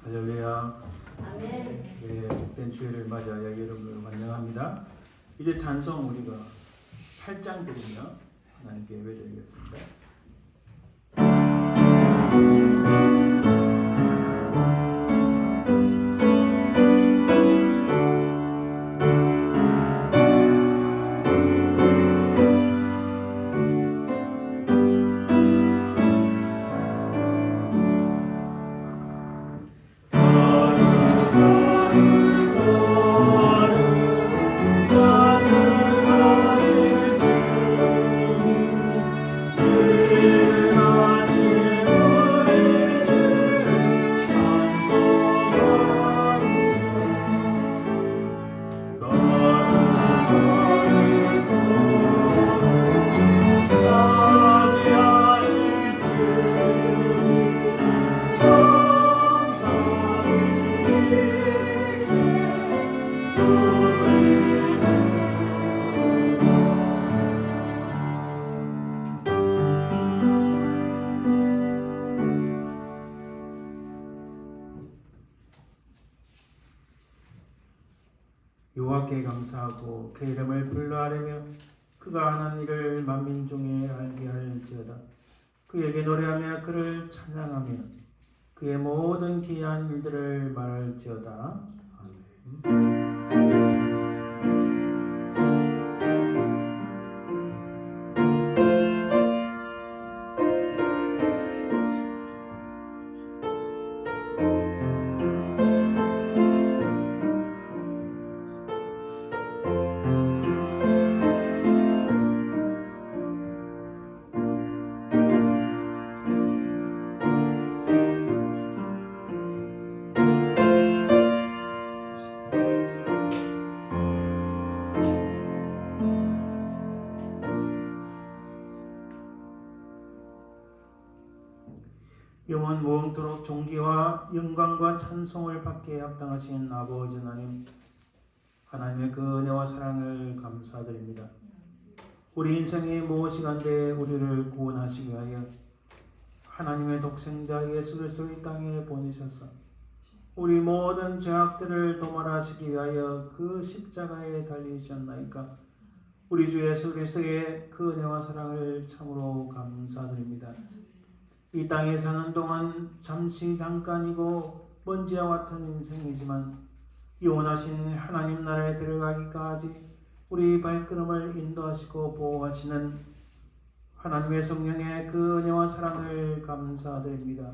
할렐루야. 아멘. 네, 복된 주일을 맞이하여 여러분을 환영합니다. 이제 찬송 우리가 8장 드리며 하나님께 예배드리겠습니다. 여호와께 감사하고 그 이름을 불러하려며 그가 하는 일을 만민 중에 알게 할지어다. 그에게 노래하며 그를 찬양하며 그의 모든 기이한 일들을 말할지어다. 아멘. 영원 무궁토록 존귀와 영광과 찬송을 받기에 합당하신 아버지 하나님, 하나님의 그 은혜와 사랑을 감사드립니다. 우리 인생의 무엇이간데 우리를 구원하시기 위하여 하나님의 독생자 예수 그리스도를 이 땅에 보내셔서 우리 모든 죄악들을 도말하시기 위하여 그 십자가에 달리셨나이까. 우리 주 예수 그리스도의 그 은혜와 사랑을 참으로 감사드립니다. 이 땅에 사는 동안 잠시 잠깐이고 먼지와 같은 인생이지만 영원하신 하나님 나라에 들어가기까지 우리 발걸음을 인도하시고 보호하시는 하나님의 성령의 그 은혜와 사랑을 감사드립니다.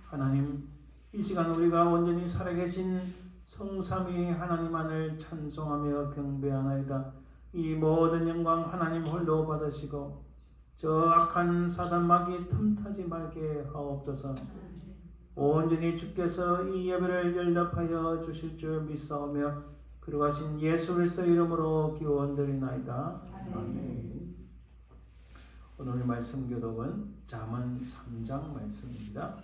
하나님, 이 시간 우리가 온전히 살아계신 성삼위 하나님만을 찬송하며 경배하나이다. 이 모든 영광 하나님 홀로 받으시고 저 악한 사단 마귀 틈타지 말게 하옵소서. 온전히 주께서 이 예배를 연락하여 주실 줄 믿사오며 그러하신 예수 그리스도 이름으로 기원드리나이다. 아멘. 오늘의 말씀 교독은 잠언 3장 말씀입니다.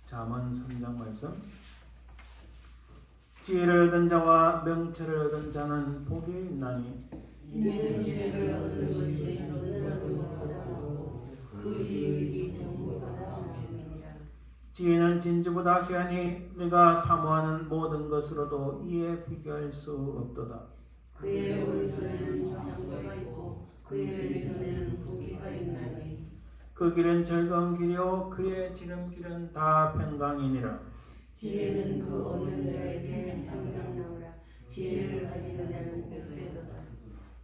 잠언 3장 말씀. 지혜를 얻은 자와 명철을 얻은 자는 복이 있나니 이는 지혜를 얻는 것이 얻는 것보다 그 이익이 정보보다 많으니라. 지혜는 진주보다 귀하니 네가 사모하는 모든 것으로도 이에 비교할 수 없도다. 그의 오른손에는 장수가 있고 그의 왼손에는 부귀가 있나니 그 길은 즐거운 길이요 그의 지름길은 다 평강이니라. 지혜는 그 얻는 자에게 상당하노라. 지혜를 가지는 자는 복되도다.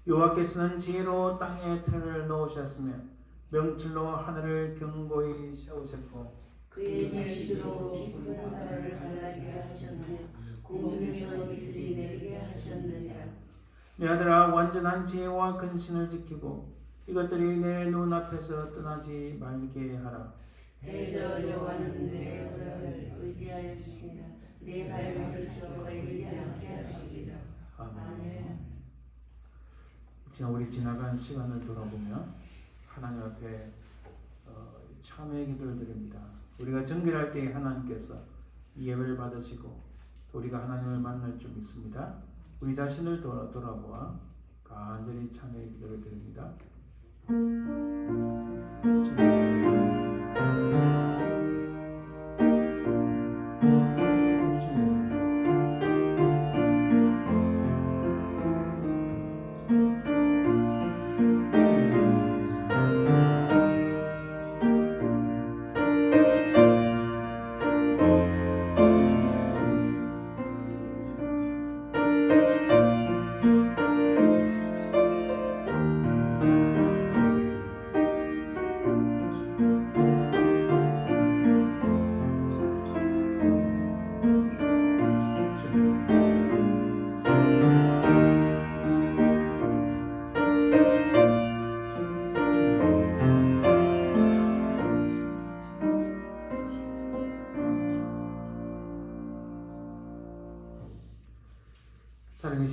여호와께서는 지혜로 땅에 틀을 놓으셨으며 명철로 하늘을 견고히 세우셨고 그의 지시로 깊은 바다를 갈라지게 하셨으며 공중에서 이슬이 내리게 하셨느니라. 내 아들아, 완전한 지혜와 근신을 지키고 이것들이 내 눈앞에서 떠나지 말게 하라. 대저 여호와는 내 의를 의지하시니라. 내 발을 지켜 걸리지 않게 하시리라. 아멘. 지금 우리 지나간 시간을 돌아보며 하나님 앞에 참회의 기도를 드립니다. 우리가 정결할 때 하나님께서 이 예배를 받으시고 우리가 하나님을 만날 줄 믿습니다. 우리 자신을 돌아보아 간절히 참회의 기도를 드립니다. 주님,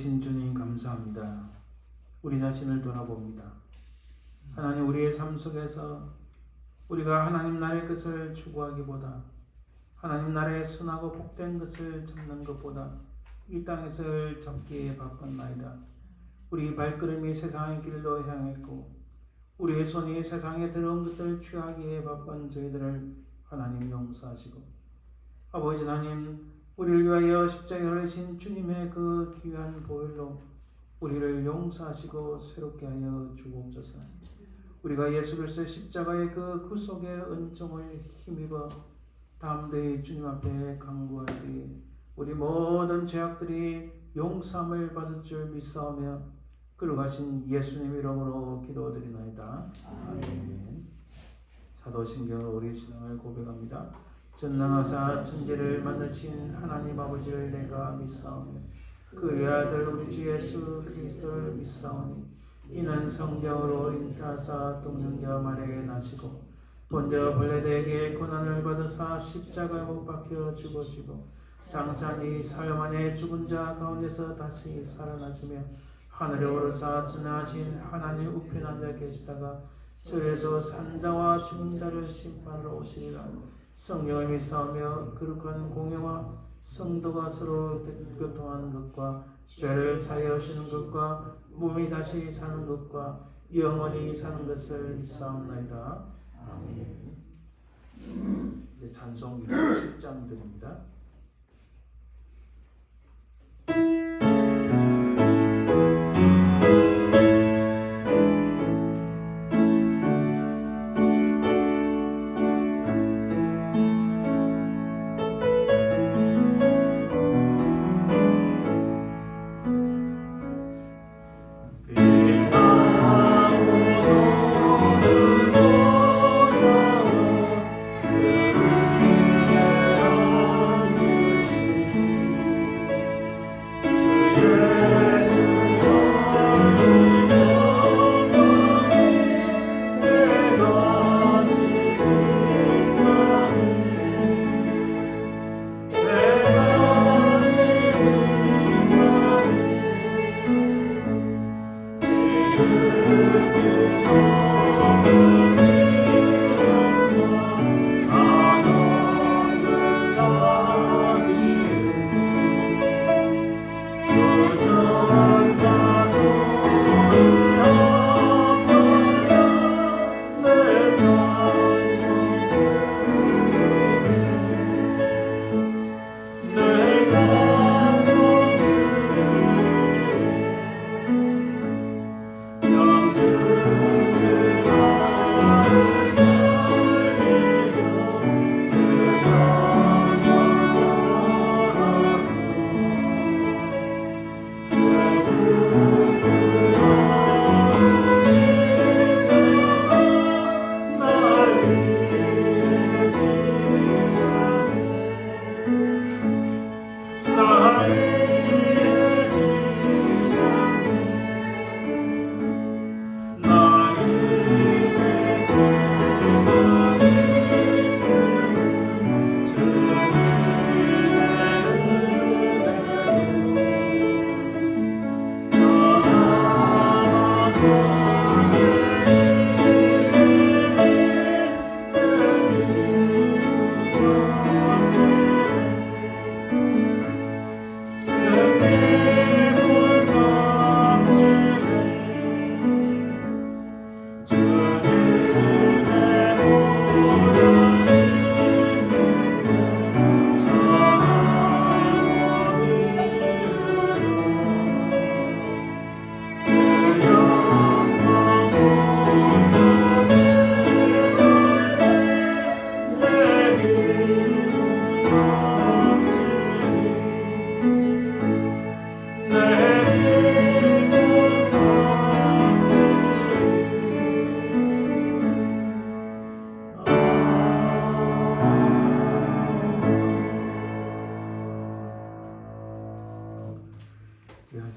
되신 주님 감사합니다. 우리 자신을 돌아봅니다. 하나님, 우리의 삶 속에서 우리가 하나님 나라의 것을 추구하기보다 하나님 나라의 선하고 복된 것을 찾는 것보다 이 땅에서 잡기에 바빴나이다. 우리 발걸음이 세상의 길로 향했고 우리의 손이 세상에 들어온 것을 취하기에 바쁜 저희들을 하나님 용서하시고, 아버지 하나님, 우리를 위하여 십자가에 흘리신 주님의 그 귀한 보혈로 우리를 용서하시고 새롭게 하여 주옵소서. 우리가 예수 그리스도의 십자가의 그 구속의 은총을 힘입어 담대히 주님 앞에 간구할 때 우리 모든 죄악들이 용서함을 받을 줄 믿사오며 끌어가신 예수님 이름으로 기도드리나이다. 아멘. 사도신경으로 우리 신앙을 고백합니다. 전능하사 천지를 만드신 하나님 아버지를 내가 믿사오며 그의 아들 우리 주 예수 그리스도를 믿사오니 이는 성령으로 잉태하사 동정녀 마리아에 나시고 본저 빌라도에게 고난을 받으사 십자가에 못 박혀 죽으시고 장사니 사흘 만에 죽은 자 가운데서 다시 살아나시며 하늘에 오르사 전능하신 하나님 우편에 앉아 계시다가 저에서 산자와 죽은 자를 심판하러 오시리라. 성령을 믿사오며 거룩한 공회와 성도가 서로 교통하는 것과 죄를 사하여 주시는 것과 몸이 다시 사는 것과 영원히 사는 것을 믿사옵나이다. 아멘. 이제 찬송 27장 드립니다.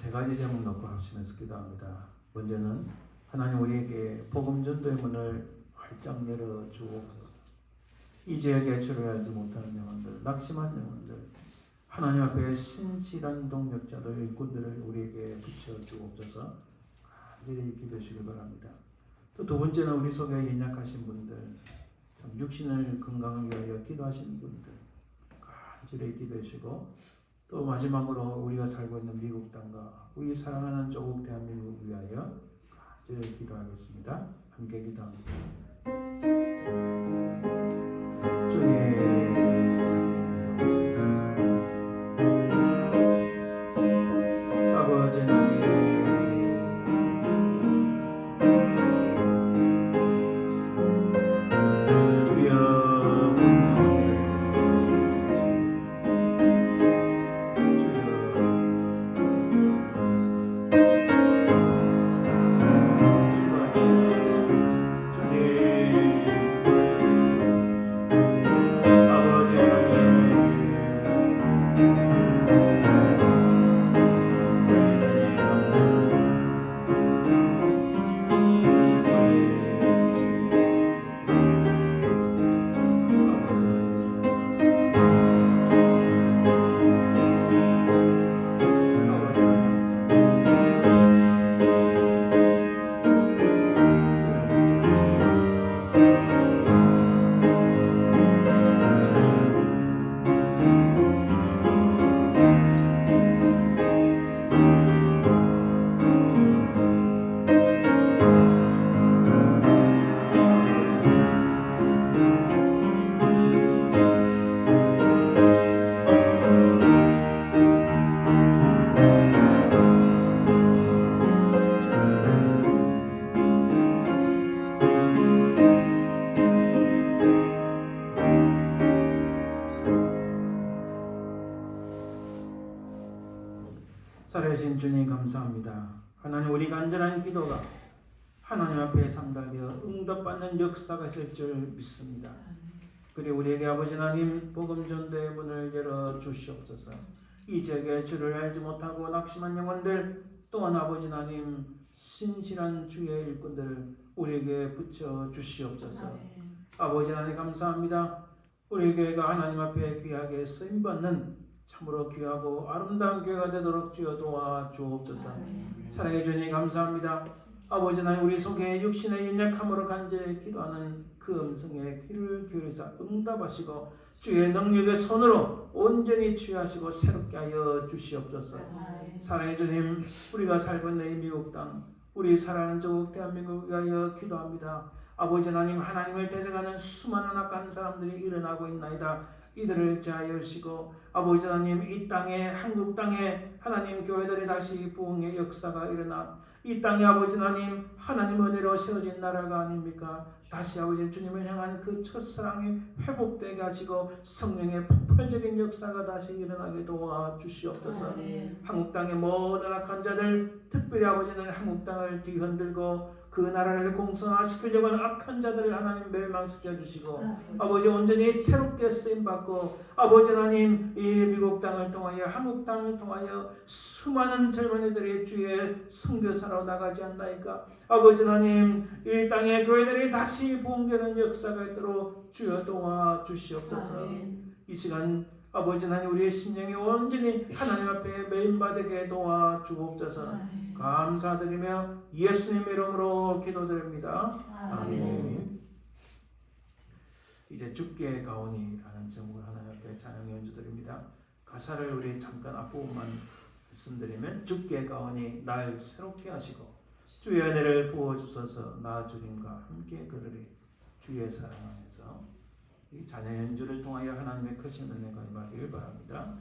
세 가지 제목 놓고 합심해서 기도합니다. 먼저는 하나님 우리에게 복음 전도의 문을 활짝 열어 주옵소서. 이 지역에 주를 알지 못하는 영혼들, 낙심한 영혼들, 하나님 앞에 신실한 동력자들 일꾼들을 우리에게 붙여주옵소서. 간절히 기도하시길 바랍니다. 또 두 번째는 우리 속에 연약하신 분들, 참 육신을 건강을 위하여 기도하시는 분들 간절히 기도하시고, 또 마지막으로 우리가 살고 있는 미국 땅과 우리 사랑하는 조국 대한민국을 위하여 간절히 기도하겠습니다. 함께 기도합니다. 주님, 아버지 하나님, 주여 문명을 살아계신 주님 감사합니다. 하나님, 우리 간절한 기도가 하나님 앞에 상달되어 응답받는 역사가 있을 줄 믿습니다. 그리고 우리에게 아버지 하나님 복음 전도의 문을 열어 주시옵소서. 이 지역에 주를 알지 못하고 낙심한 영혼들, 또한 아버지 하나님 신실한 주의 일꾼들을 우리에게 붙여 주시옵소서. 아버지 하나님 감사합니다. 우리 교회가 하나님 앞에 귀하게 쓰임받는 참으로 귀하고 아름다운 교회가 되도록 주여 도와주옵소서. 사랑해 주님 감사합니다. 아버지 하나님, 우리 속에 육신의 연약함으로 간절히 기도하는 그 음성에 귀를 기울이사 응답하시고 주의 능력의 손으로 온전히 취하시고 새롭게 하여 주시옵소서. 사랑해 주님, 우리가 살고 있는 이 미국 땅, 우리 사랑하는 조국 대한민국을 위하여 기도합니다. 아버지 하나님, 하나님을 대적하는 수많은 악한 사람들이 일어나고 있나이다. 이들을 자유시고 아버지 하나님, 이 땅에, 한국 땅에 하나님 교회들이 다시 부흥의 역사가 일어나 이 땅에 아버지 하나님, 하나님 은혜로 세워진 나라가 아닙니까? 다시 아버지 주님을 향한 그 첫사랑이 회복되게 하시고 성령의 폭발적인 역사가 다시 일어나게 도와주시옵소서. 한국 땅의 모든 악한 자들, 특별히 아버지는 한국 땅을 뒤흔들고 그 나라를 공성화시키려고 하는 악한 자들을 하나님 멸망시켜 주시고 아버지 온전히 새롭게 쓰임받고 아버지 하나님, 이 미국 땅을 통하여 한국 땅을 통하여 수많은 젊은이들이 주의 선교사로 나가지 않나이까? 아버지 하나님, 이 땅의 교회들이 다시 부흥되는 역사가 있도록 주여 도와주시옵소서. 이 시간 아버지 하나님, 우리의 심령이 온전히 하나님 앞에 매인받게 도와주옵소서. 감사드리며 예수님 이름으로 기도드립니다. 아멘. 이제 주께 가오니라는 제목을 하나님 앞에 찬양 연주드립니다. 가사를 우리 잠깐 앞부분만 말씀드리면, 주께 가오니 날 새롭게 하시고 주의 은혜를 부어주소서. 나 주님과 함께 걸으리 주의 사랑 안에서. 이 찬양 연주를 통하여 하나님의 크신 은혜가 임하기를 바랍니다.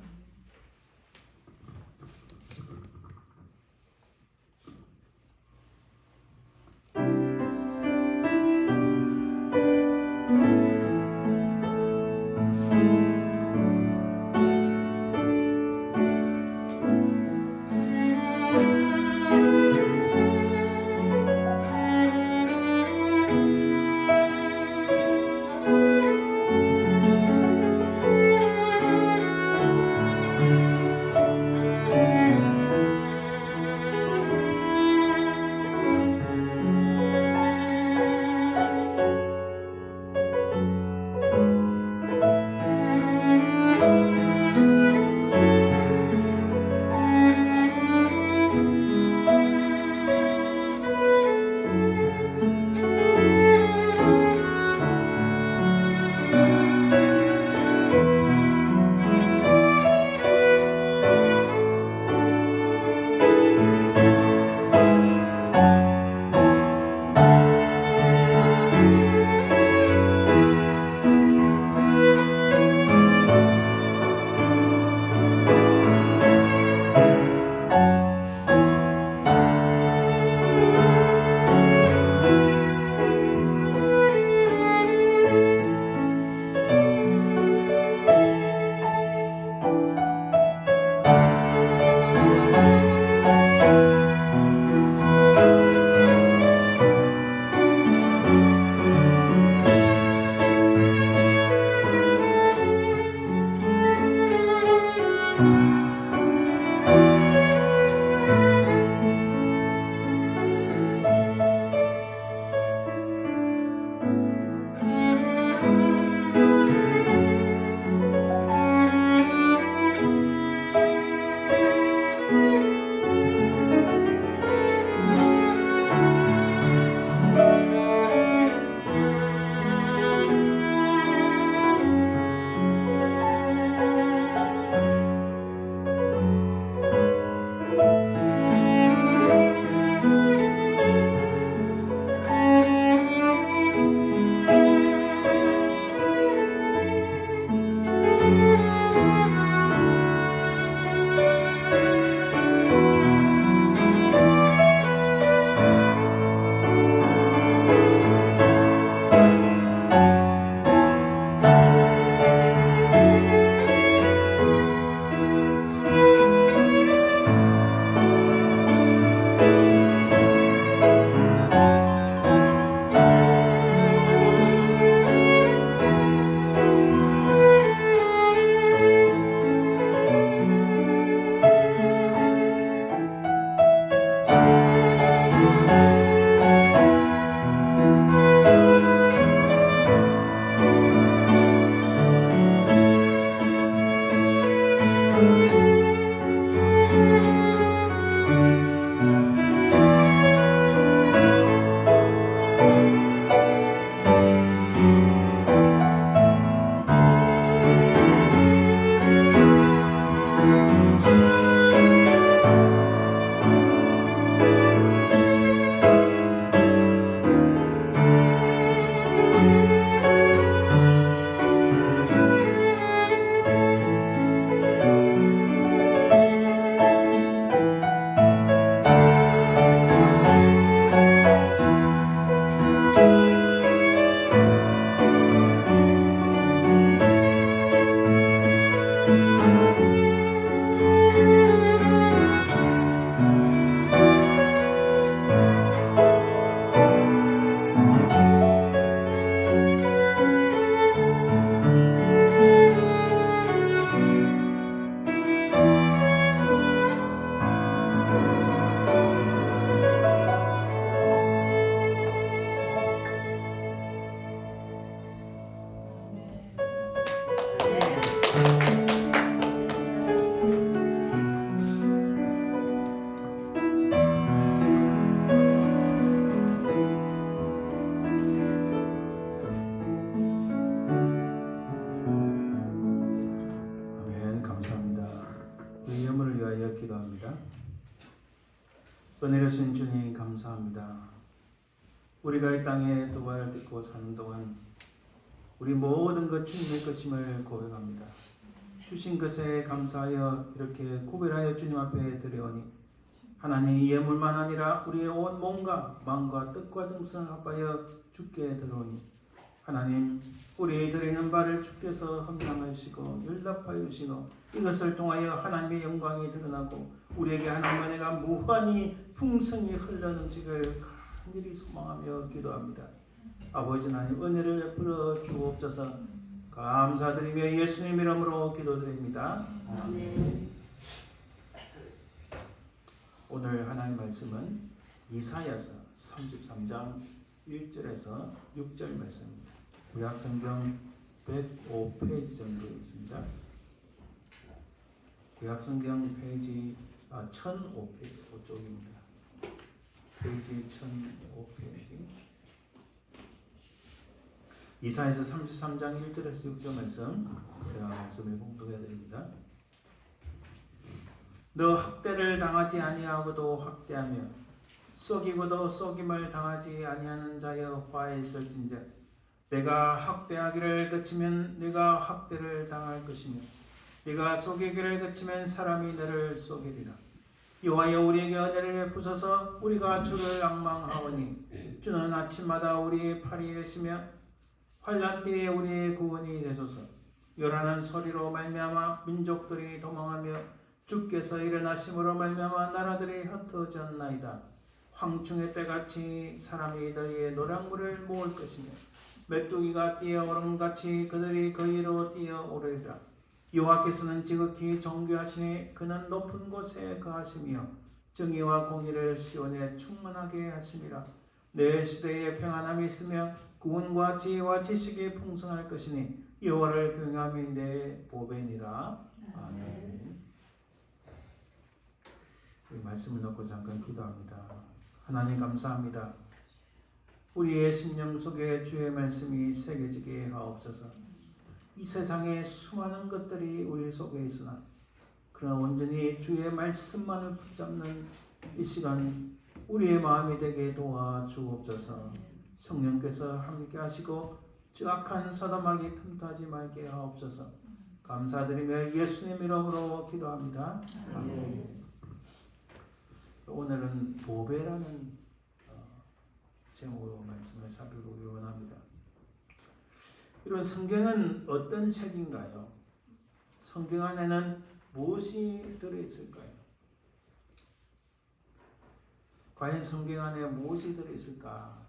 기도합니다. 은혜로우신 주님 감사합니다. 우리가 이 땅에 도발을 듣고 사는 동안 우리 모든 것 주님의 것임을 고백합니다. 주신 것에 감사하여 이렇게 구별하여 주님 앞에 드려오니 하나님 이 예물만 아니라 우리의 온 몸과 마음과 뜻과 정성을 합하여 주께 드려오니 하나님 우리 드리는 바를 주께서 헌금하여 주시고 연락하여 주시고 이것을 통하여 하나님의 영광이 드러나고 우리에게 하나님의 은혜가 무한히 풍성히 흘러넘치기를 간절히 소망하며 기도합니다. 아버지 하나님 은혜를 베풀어 주옵소서. 감사드리며 예수님 이름으로 기도드립니다. 아멘. 오늘 하나님 말씀은 이사야서 33장 1절에서 6절 말씀입니다. 구약성경 105페이지 정도 있습니다. 구약성경 페이지 1005페이지 쪽입니다. 페이지 1005페이지. 이사야서 33장 1절에서 6절 말씀 제가 말씀을 공독해 드립니다. 너 학대를 당하지 아니하고도 학대하며 속이고도 속임을 당하지 아니하는 자여 화에 있을진저 내가 학대하기를 그치면 네가 학대를 당할 것이며 네가 속이기를 그치면 사람이 너를 속이리라. 여호와여 우리에게 은혜를 베푸소서. 우리가 주를 앙망하오니 주는 아침마다 우리의 팔이 되시며 환난 때에 우리의 구원이 되소서. 요란한 소리로 말미암아 민족들이 도망하며 주께서 일어나심으로 말미암아 나라들이 흩어졌나이다. 황충의 때같이 사람이 너희의 노량물을 모을 것이며 메뚜기가 뛰어오름같이 그들이 그 위로 뛰어오르리라. 여호와께서는 지극히 존귀하시니 그는 높은 곳에 거하시며 정의와 공의를 시온에 충만하게 하심이라. 내 시대에 평안함이 있으며 구원과 지혜와 지식이 풍성할 것이니 여호와를 경외함이 내 보배니라. 아멘. 이 말씀을 놓고 잠깐 기도합니다. 하나님 감사합니다. 우리의 심령 속에 주의 말씀이 새겨지게 하옵소서. 이 세상에 수많은 것들이 우리 속에 있으나 그러나 온전히 주의 말씀만을 붙잡는 이 시간 우리의 마음이 되게 도와주옵소서. 성령께서 함께 하시고 저 악한 사담하기 틈타지 말게 하옵소서. 감사드리며 예수님 이름으로 기도합니다. 아멘. 오늘은 보배라는 제목으로 말씀을 살펴보기 원합니다. 이런 성경은 어떤 책인가요? 성경 안에는 무엇이 들어있을까요? 과연 성경 안에 무엇이 들어있을까?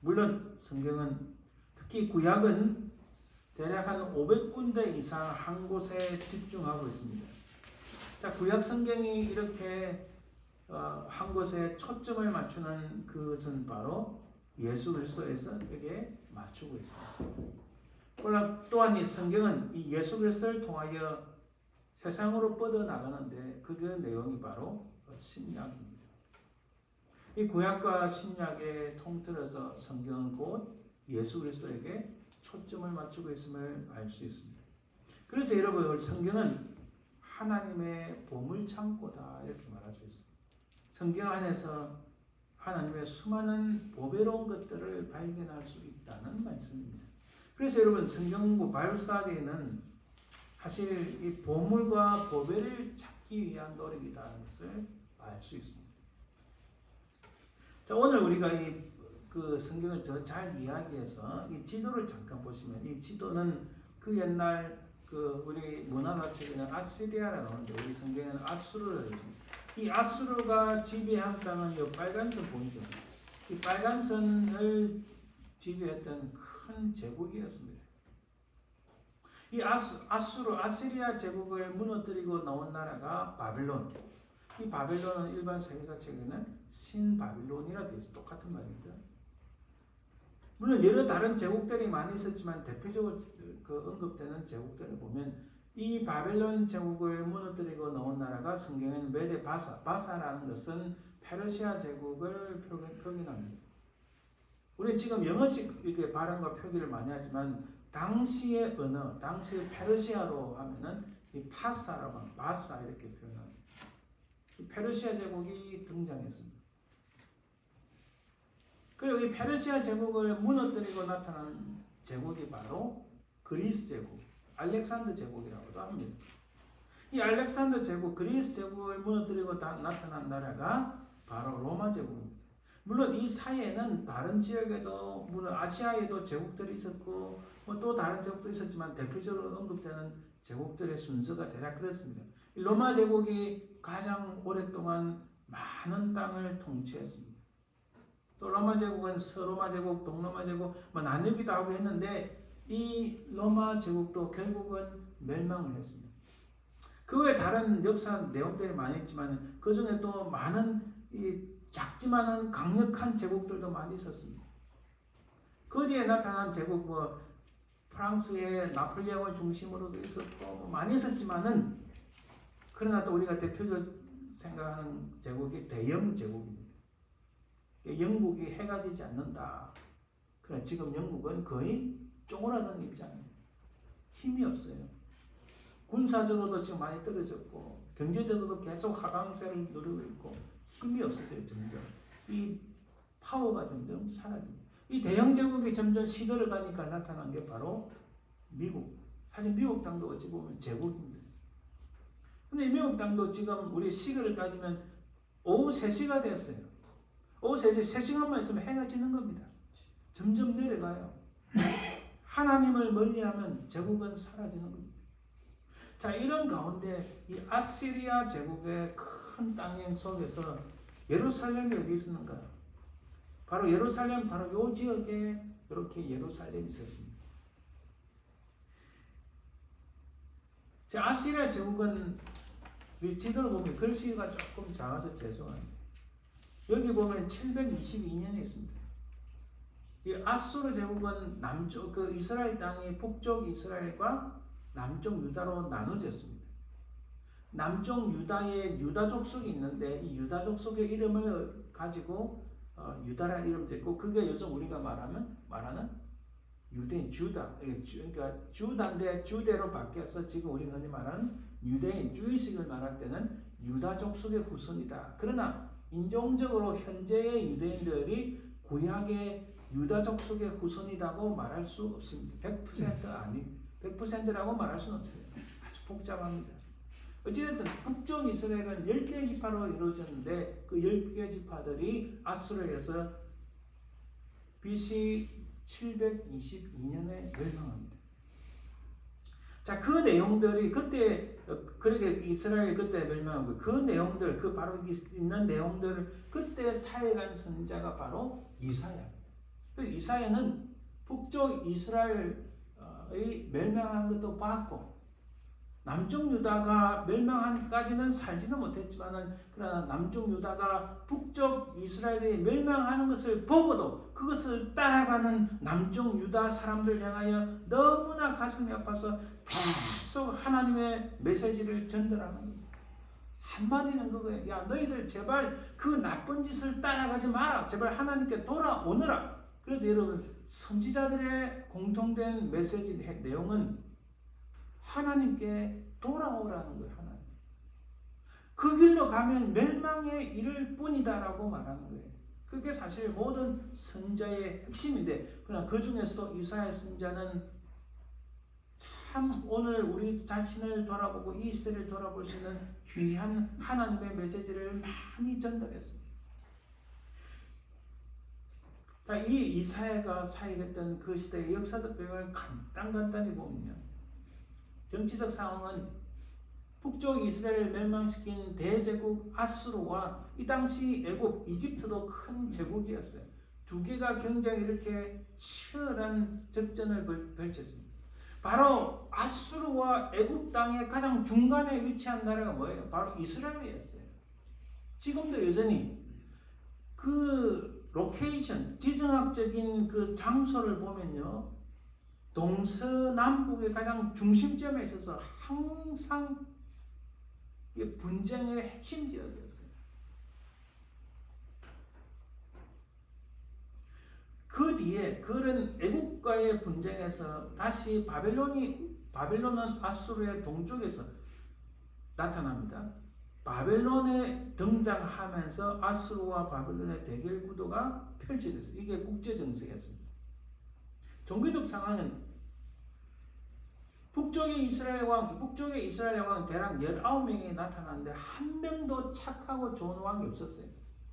물론 성경은 특히 구약은 대략 한 500군데 이상 한 곳에 집중하고 있습니다. 자, 구약 성경이 이렇게 한 곳에 초점을 맞추는 그것은 바로 예수 그리스도에게 맞추고 있습니다. 또한 이 성경은 이 예수 그리스도를 통하여 세상으로 뻗어나가는데 그 내용이 바로 신약입니다. 이 구약과 신약의 통틀어서 성경은 곧 예수 그리스도에게 초점을 맞추고 있음을 알 수 있습니다. 그래서 여러분 성경은 하나님의 보물창고다 이렇게 말할 수 있습니다. 성경 안에서 하나님의 수많은 보배로운 것들을 발견할 수 있다는 말씀입니다. 그래서 여러분 성경 공부 바이블 스터디는 사실 이 보물과 보배를 찾기 위한 노력이라는 것을 알 수 있습니다. 자, 오늘 우리가 그 성경을 더 잘 이야기해서 이 지도를 잠깐 보시면 이 지도는 그 옛날 그 우리 문화나 책에는 아시리아라 나오는데 우리 성경에는 아수르라 있습니다. 이 아수르가 지배한 땅은 이 빨간 선 보이죠? 이 빨간 선을 지배했던 큰 제국이었습니다. 이 아시리아 제국을 무너뜨리고 나온 나라가 바벨론. 이 바벨론은 일반 세계사 책에는 신바빌론이라 되어 있어요. 똑같은 말입니다. 물론 여러 다른 제국들이 많이 있었지만 대표적으로 그 언급되는 제국들을 보면 이 바벨론 제국을 무너뜨리고 나온 나라가 성경에는 메데 바사라는 것은 페르시아 제국을 표현합니다. 우리 지금 영어식 이렇게 발음과 표기를 많이 하지만 당시의 언어, 당시의 페르시아로 하면은 이 파사라고 바사 이렇게 표현합니다. 페르시아 제국이 등장했습니다. 그리고 이 페르시아 제국을 무너뜨리고 나타난 제국이 바로 그리스 제국, 알렉산더 제국이라고도 합니다. 이 알렉산더 제국, 그리스 제국을 무너뜨리고 나타난 나라가 바로 로마 제국입니다. 물론 이 사이에는 다른 지역에도, 물론 아시아에도 제국들이 있었고 또 다른 제국도 있었지만 대표적으로 언급되는 제국들의 순서가 대략 그렇습니다. 로마 제국이 가장 오랫동안 많은 땅을 통치했습니다. 또 로마 제국은 서로마 제국, 동로마 제국 나뉘기도 하고 했는데 이 로마 제국도 결국은 멸망을 했습니다. 그 외에 다른 역사 내용들이 많이 있지만 그 중에 또 많은 이 작지만은 강력한 제국들도 많이 있었습니다. 그 뒤에 나타난 제국 프랑스의 나폴레옹을 중심으로도 있었고 많이 있었지만은 그러나 또 우리가 대표적으로 생각하는 제국이 대영 제국입니다. 영국이 해가 지지 않는다. 그러나 지금 영국은 거의 쪼그라든 입장입니다. 힘이 없어요. 군사적으로도 지금 많이 떨어졌고 경제적으로도 계속 하강세를 누리고 있고 힘이 없어져요. 점점 이 파워가 점점 사라집니다. 이 대영 제국이 점점 시들어 가니까 나타난 게 바로 미국. 사실 미국 땅도 어찌 보면 제국입니다. 근데 미국 땅도 지금 우리 시간을 따지면 오후 3시가 됐어요. 오후 3시, 3시간만 있으면 해가 지는 겁니다. 점점 내려가요. 하나님을 멀리하면 제국은 사라지는 겁니다. 자, 이런 가운데 이 아시리아 제국의 큰 땅 속에서 예루살렘이 어디 있었는가? 바로 예루살렘, 바로 요 지역에 이렇게 예루살렘이 있었습니다. 자, 아시리아 제국은 이 지도를 보면 글씨가 조금 작아서 죄송합니다. 여기 보면 722년에 있습니다. 이 아수르 제국은 남쪽 그 이스라엘 땅이 북쪽 이스라엘과 남쪽 유다로 나눠졌습니다. 남쪽 유다에 유다 족속이 있는데 이 유다 족속의 이름을 가지고 유다라는 이름도 있고 그게 요즘 우리가 말하는 유대인 주다. 그러니까 주다인데 주대로 바뀌어서 지금 우리가 흔히 말하는 유대인 주의식을 말할 때는 유다 족속의 후손이다. 그러나 인종적으로 현재의 유대인들이 구약의 유다 족속의 후손이라고 말할 수 없습니다. 100%라고 말할 수는 없어요. 아주 복잡합니다. 어쨌든 북쪽 이스라엘은 10개 지파로 이루어졌는데 그 10개 지파들이 아수르에서 BC 722년에 멸망합니다. 자, 그 내용들이 그때 그렇게 이스라엘이 그때 멸망하고 그 내용들 그 바로 있는 내용들을 그때 사역한 선자가 바로 이사야입니다. 그 이사야는 북쪽 이스라엘이 멸망한 것도 봤고 남쪽 유다가 멸망하기까지는 살지는 못했지만은 그러나 남쪽 유다가 북쪽 이스라엘이 멸망하는 것을 보고도 그것을 따라가는 남쪽 유다 사람들 향하여 너무나 가슴이 아파서 계속 하나님의 메시지를 전달하는 겁니다. 한마디는 그거예요. 야, 너희들 제발 그 나쁜 짓을 따라가지 마라. 제발 하나님께 돌아오너라. 그래서 여러분 선지자들의 공통된 메시지 내용은 하나님께 돌아오라는 거예요. 하나님. 그 길로 가면 멸망에 이를 뿐이다라고 말하는 거예요. 그게 사실 모든 선자의 핵심인데 그러나 그 중에서도 이사야 선자는 참 오늘 우리 자신을 돌아보고 이 시대를 돌아볼 수 있는 귀한 하나님의 메시지를 많이 전달했습니다. 자, 이 이사야가 사역했던 그 시대의 역사적 배경을 간단히 보면요. 정치적 상황은 북쪽 이스라엘을 멸망시킨 대제국 아수르와 이 당시 애굽, 이집트도 큰 제국이었어요. 두 개가 굉장히 이렇게 치열한 접전을 펼쳤습니다. 바로 아수르와 애굽 땅의 가장 중간에 위치한 나라가 뭐예요? 바로 이스라엘이었어요. 지금도 여전히 그 로케이션, 지정학적인 그 장소를 보면요. 동서남북의 가장 중심점에 있어서 항상 분쟁의 핵심 지역이었어요. 그 뒤에 그런 애국과의 분쟁에서 다시 바벨론은 아수르의 동쪽에서 나타납니다. 바벨론에 등장하면서 아수르와 바벨론의 대결 구도가 펼쳐졌어요. 이게 국제 정세였습니다. 종교적 상황은 북쪽의 이스라엘 왕은 대략 19명이 나타났는데 한 명도 착하고 좋은 왕이 없었어요.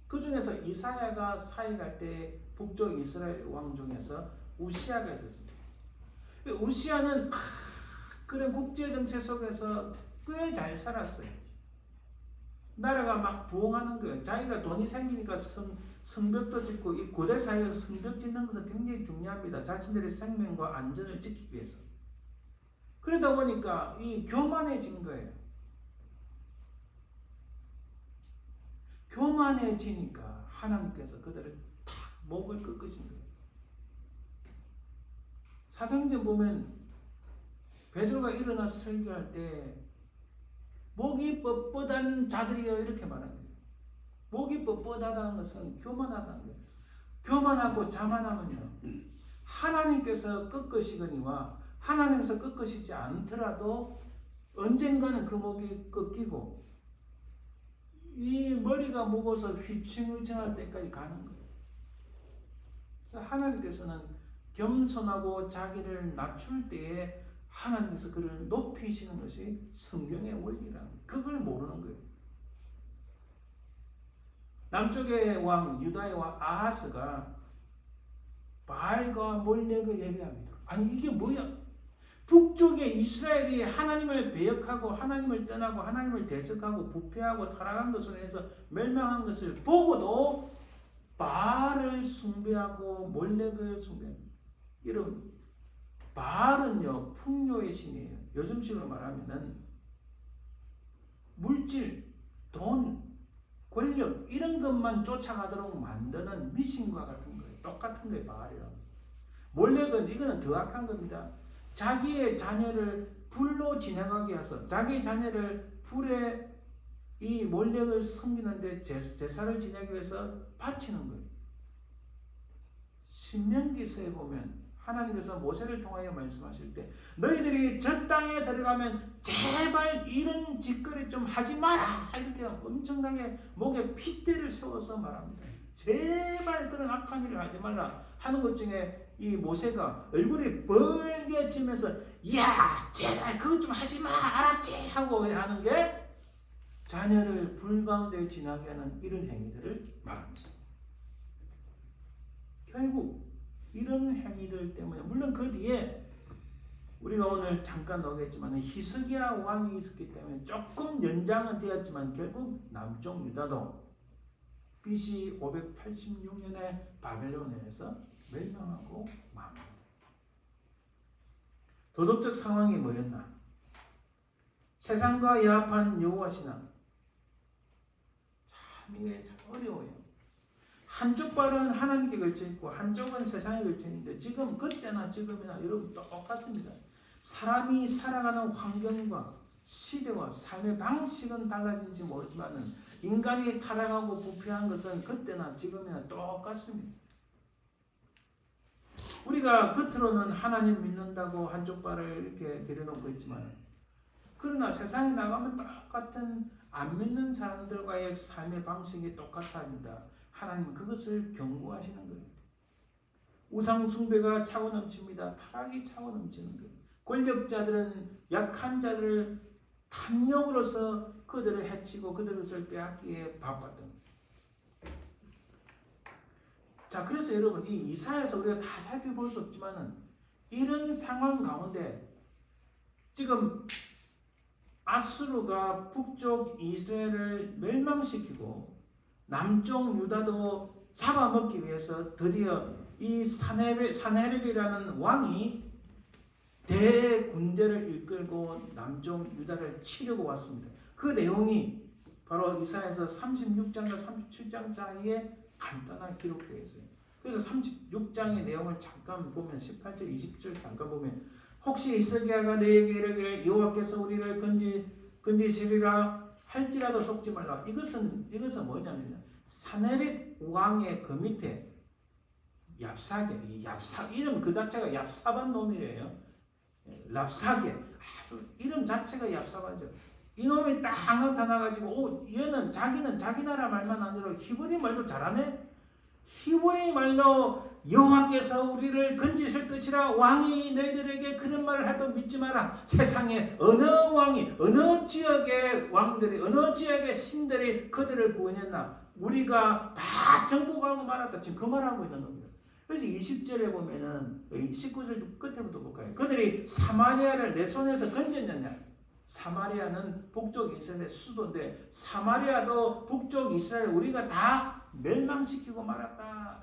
그 중에서 이사야가 사역할 때 북쪽 이스라엘 왕 중에서 우시아가 있었습니다. 우시아는 그런 국제 정세 속에서 꽤 잘 살았어요. 나라가 막 부흥하는 거예요. 자기가 돈이 생기니까 성벽도 짓고, 이 고대 사회에서 성벽 짓는 것은 굉장히 중요합니다. 자신들의 생명과 안전을 지키기 위해서. 그러다 보니까 이 교만해진 거예요. 교만해지니까 하나님께서 그들을 탁 목을 꺾으신 거예요. 사도행전 보면 베드로가 일어나 설교할 때 목이 뻣뻣한 자들이여 이렇게 말합니다. 목이 뻣뻣하다는 것은 교만하다는 거예요. 교만하고 자만하면요, 하나님께서 꺾으시거니와 하나님께서 꺾으시지 않더라도 언젠가는 그 목이 꺾이고 이 머리가 무거워서 휘청휘청할 때까지 가는 거예요. 하나님께서는 겸손하고 자기를 낮출 때에 하나님께서 그를 높이시는 것이 성경의 원리라는 거예요. 그걸 모르는 거예요. 남쪽의 왕 유다의 왕 아하스가 바알과 몰렉을 예배합니다. 아니 이게 뭐야? 북쪽의 이스라엘이 하나님을 배역하고 하나님을 떠나고 하나님을 대적하고 부패하고 타락한 것으로 해서 멸망한 것을 보고도 바알을 숭배하고 몰렉을 숭배합니다. 여러분, 바알은요 풍요의 신이에요. 요즘식으로 말하면은 물질, 돈, 권력 이런 것만 쫓아가도록 만드는 미신과 같은 거예요. 똑같은 거예요. 바알이라고. 몰렉은 이거는 더 악한 겁니다. 자기의 자녀를 불로 지나가게 해서 자기의 자녀를 불에 이 몰렉을 섬기는데 제사를 지내기 위해서 바치는 거예요. 신명기서에 보면 하나님께서 모세를 통하여 말씀하실 때 너희들이 저 땅에 들어가면 제발 이런 짓거리 좀 하지 마라 이렇게 엄청나게 목에 핏대를 세워서 말합니다. 제발 그런 악한 일을 하지 말라 하는 것 중에 이 모세가 얼굴이 벌게지면서 야 제발 그것 좀 하지 마 알았지 하고 하는 게 자녀를 불 가운데 지나게 하는 이런 행위들을 말합니다. 결국 이런 행위들 때문에 물론 그 뒤에 우리가 오늘 잠깐 나오겠지만 히스기야 왕이 있었기 때문에 조금 연장은 되었지만 결국 남쪽 유다도 BC 586년에 바벨론에서 멸망하고 망합니다. 도덕적 상황이 뭐였나? 세상과 야합한 여호와 신앙. 참 이게 참 어려워요. 한쪽 발은 하나님께 걸쳐 있고 한쪽은 세상에 걸쳐 있는데 지금 그때나 지금이나 여러분 똑같습니다. 사람이 살아가는 환경과 시대와 삶의 방식은 달라진지 모르지만 인간이 타락하고 부패한 것은 그때나 지금이나 똑같습니다. 우리가 겉으로는 하나님 믿는다고 한쪽 발을 이렇게 들여놓고 있지만 그러나 세상에 나가면 똑같은 안 믿는 사람들과의 삶의 방식이 똑같아진다. 하나님은 그것을 경고하시는 거예요. 우상 숭배가 차고 넘칩니다. 타락이 차고 넘치는 거예요. 권력자들은 약한 자들을 탐욕으로서 그들을 해치고 그들을 빼앗기에 바빴던 거예요. 자, 그래서 여러분 이 이사야에서 우리가 다 살펴볼 수 없지만은 이런 상황 가운데 지금 아수르가 북쪽 이스라엘을 멸망시키고 남쪽 유다도 잡아먹기 위해서 드디어 이 사네립이라는 왕이 대군대를 이끌고 남쪽 유다를 치려고 왔습니다. 그 내용이 바로 이사야에서 36장과 37장 사이에 간단하게 기록되어 있어요. 그래서 36장의 내용을 잠깐 보면 18절, 20절 잠깐 보면 혹시 히스기야가 너에게 이르기를 여호와께서 우리를 건지시리라 할지라도 속지 말라. 이것은 뭐냐면요. 사네립 왕의 그 밑에 얍사게, 이름 그 자체가 얍삽한 놈이래요. 랍사게, 아주 이름 자체가 얍삽하죠. 이놈이 딱 나타나가지고 얘는 자기는 자기 나라 말만 아니라 히브리 말도 잘하네. 히브리 말로 여호와께서 우리를 건지실 것이라 왕이 너희들에게 그런 말을 해도 믿지 마라. 세상에 어느 왕이 어느 지역의 왕들이 어느 지역의 신들이 그들을 구원했나. 우리가 다 정복하고 말았다. 지금 그 말하고 있는 겁니다. 그래서 20절에 보면은 19절 끝에부터 볼까요? 그들이 사마리아를 내 손에서 건졌느냐. 사마리아는 북쪽 이스라엘의 수도인데 사마리아도 북쪽 이스라엘 우리가 다 멸망시키고 말았다.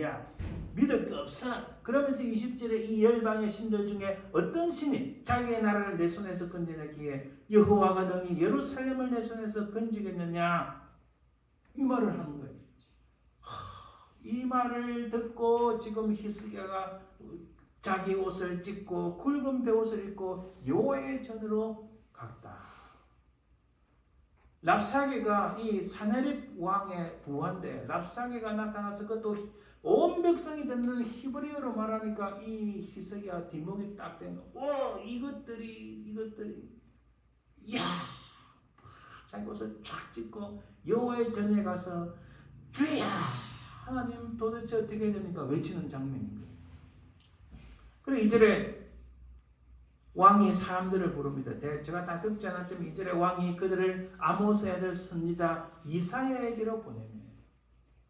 야, 믿을 거 없어. 그러면서 20절에 이 열방의 신들 중에 어떤 신이 자기의 나라를 내 손에서 건져냈기에 여호와가 능히 예루살렘을 내 손에서 건지겠느냐, 이 말을 하는 거예요. 이 말을 듣고 지금 히스기야가 자기 옷을 찢고 굵은 베옷을 입고 여호와의 전으로 갔다. 랍사게가 이 사네립 왕의 부하인데 랍사게가 나타나서 그것도 온 백성이 듣는 히브리어로 말하니까 이 히스기야 뒷목이 딱 된 거. 오, 이것들이 야, 자기 옷을 쫙 찢고 여호와의 전에 가서 주야 하나님 도대체 어떻게 해야 됩니까? 외치는 장면인 거예요. 그리고 2절에 왕이 사람들을 부릅니다. 제가 다 듣지 않았지만 2절에 왕이 그들을 아모스의 아들 선지자 이사야에게로 보내며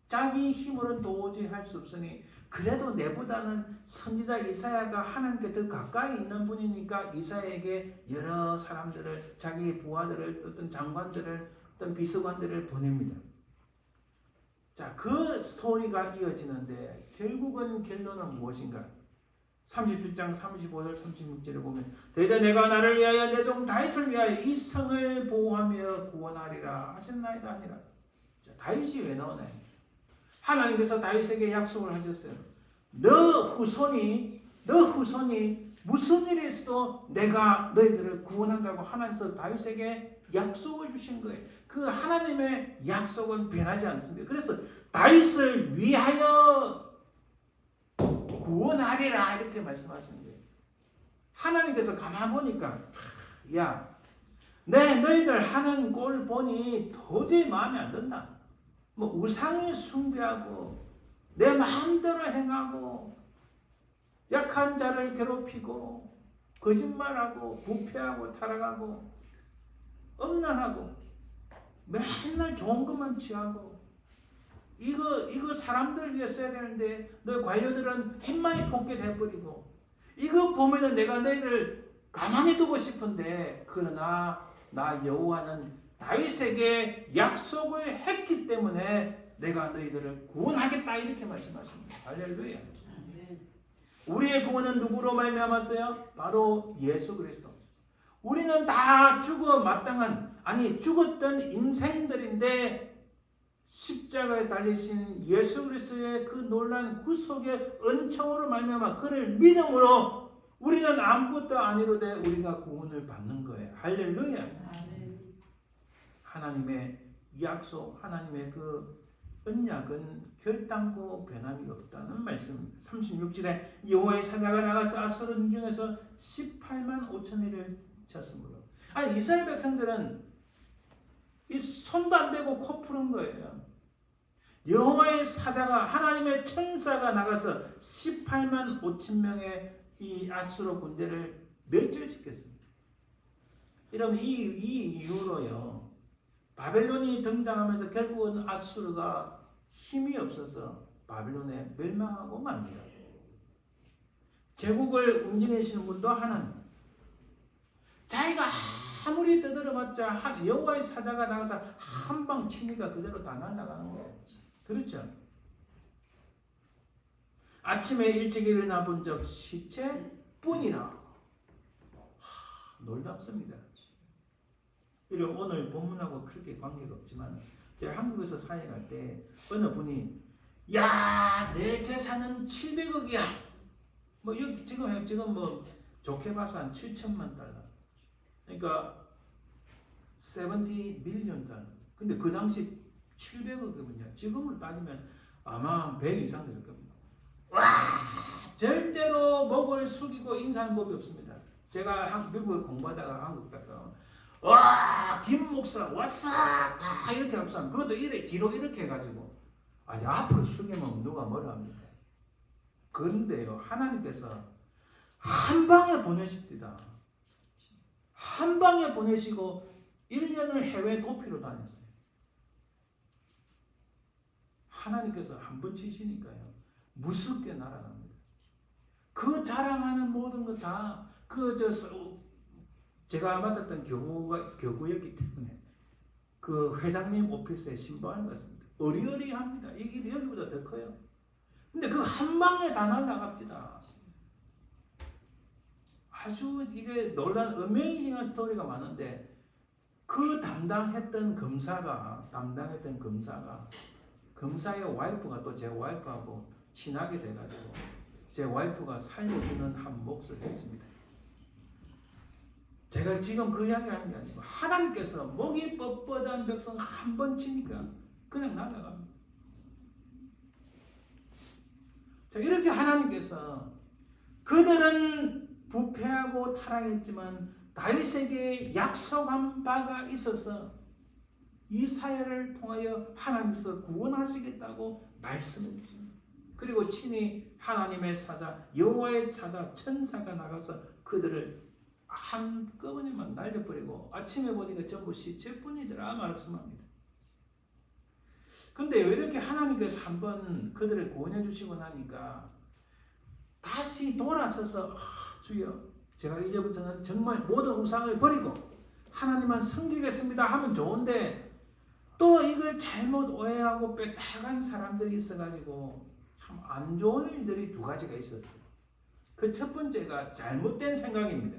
자기 힘으로는 도저히 할 수 없으니 그래도 내보다는 선지자 이사야가 하나님께 더 가까이 있는 분이니까 이사야에게 여러 사람들을 자기 부하들을 어떤 장관들을 어떤 비서관들을 보냅니다. 자, 그 스토리가 이어지는데 결국은 결론은 무엇인가? 37장 35절 36절에 보면 대저 내가 나를 위하여 내 종 다윗을 위하여 이 성을 보호하며 구원하리라 하셨나이다 아니라. 자, 다윗이 왜 나오나요? 하나님께서 다윗에게 약속을 하셨어요. 너 후손이 무슨 일이 있어도 내가 너희들을 구원한다고 하나님께서 다윗에게 약속을 주신 거예요. 그 하나님의 약속은 변하지 않습니다. 그래서 다윗을 위하여 구원하리라 이렇게 말씀하시는 거예요. 하나님께서 가만 보니까 야, 너희들 하는 꼴 보니 도저히 마음에 안 든다. 뭐 우상을 숭배하고 내 마음대로 행하고 약한 자를 괴롭히고 거짓말하고 부패하고 타락하고 음란하고 맨날 좋은 것만 취하고 이거 사람들 위해 써야 되는데 너 관료들은 입만이 폭격해버리고 이거 보면은 내가 너희들 가만히 두고 싶은데 그러나 나 여호와는 다윗에게 약속을 했기 때문에 내가 너희들을 구원하겠다 이렇게 말씀하십니다. 할렐루야. 우리의 구원은 누구로 말미암았어요? 바로 예수 그리스도. 우리는 다 죽어 마땅한 죽었던 인생들인데 십자가에 달리신 예수 그리스도의 그 놀라운 구속의 은총으로 말미암아 그를 믿음으로 우리는 아무것도 아니로되 우리가 구원을 받는 거예요. 할렐루야. 하나님의 약속, 하나님의 그 언약은 결단코 변함이 없다는 말씀. 36절에 여호와의 사자가 나가서 아수르 중에서 18만 5천리를 쳤으므로. 이스라엘 백성들은 이 손도 안 대고 코 푸는 거예요. 여호와의 사자가 하나님의 천사가 나가서 18만 5천 명의 이 아수르 군대를 멸절시켰습니다. 여러분 이 이후로요 바벨론이 등장하면서 결국은 아수르가 힘이 없어서 바벨론에 멸망하고 맙니다. 제국을 움직이시는 분도 하나님. 자기가 아무리 떠들어봤자 여호와의 사자가 나가서 한 방 치니까 그대로 다 날아가는 거예요. 그렇죠? 아침에 일찍 일어나 본 적 시체뿐이라. 놀랍습니다. 이런 오늘 본문하고 그렇게 관계가 없지만 제가 한국에서 사역할 때 어느 분이 야, 내 재산은 700억이야. 뭐 여기 지금 뭐 좋게 봐서 한 7천만 달러. 그러니까 70 밀리언 달러. 근데 그 당시 700억이면요. 지금으로 따지면 아마 100 이상 될 겁니다. 와, 절대로 목을 숙이고 인사하는 법이 없습니다. 제가 미국에 공부하다가 한국 가서 와, 김 목사 왔어 다 이렇게 합시다. 그것도 이래 뒤로 이렇게 해가지고 아니 앞으로 숙이면 누가 뭐라 합니까? 그런데요 하나님께서 한 방에 보내십니다. 한 방에 보내시고 1년을 해외 도피로 다녔어요. 하나님께서 한 번 치시니까요 무섭게 날아갑니다. 그 자랑하는 모든 것 다 제가 맡았던 교구였기 때문에 그 회장님 오피스에 신고하는 것 같습니다. 어리어리합니다. 이게 여기보다 더 커요. 근데 그 한 방에 다 날아갑니다. 아주 이게 놀란 어메이징한 스토리가 많은데 그 담당했던 검사의 와이프가 또 제 와이프하고 친하게 돼가지고 제 와이프가 살려주는 한 몫을 했습니다. 제가 지금 그 이야기를 하는 게 아니고 하나님께서 목이 뻣뻣한 백성 한 번 치니까 그냥 날아갑니다. 자, 이렇게 하나님께서 그들은 부패하고 타락했지만 다윗에게 약속한 바가 있어서 이사야를 통하여 하나님께서 구원하시겠다고 말씀해 주십니다. 그리고 친히 하나님의 사자 여호와의 사자 천사가 나가서 그들을 한꺼번에만 날려버리고 아침에 보니까 전부 시체뿐이더라 말씀합니다. 근데 이렇게 하나님께서 한번 그들을 구원해 주시고 나니까 다시 돌아서서 주여 제가 이제부터는 정말 모든 우상을 버리고 하나님만 섬기겠습니다 하면 좋은데 또 이걸 잘못 오해하고 빼앗아간 사람들이 있어가지고 참 안 좋은 일들이 두 가지가 있었어요. 그 첫 번째가 잘못된 생각입니다.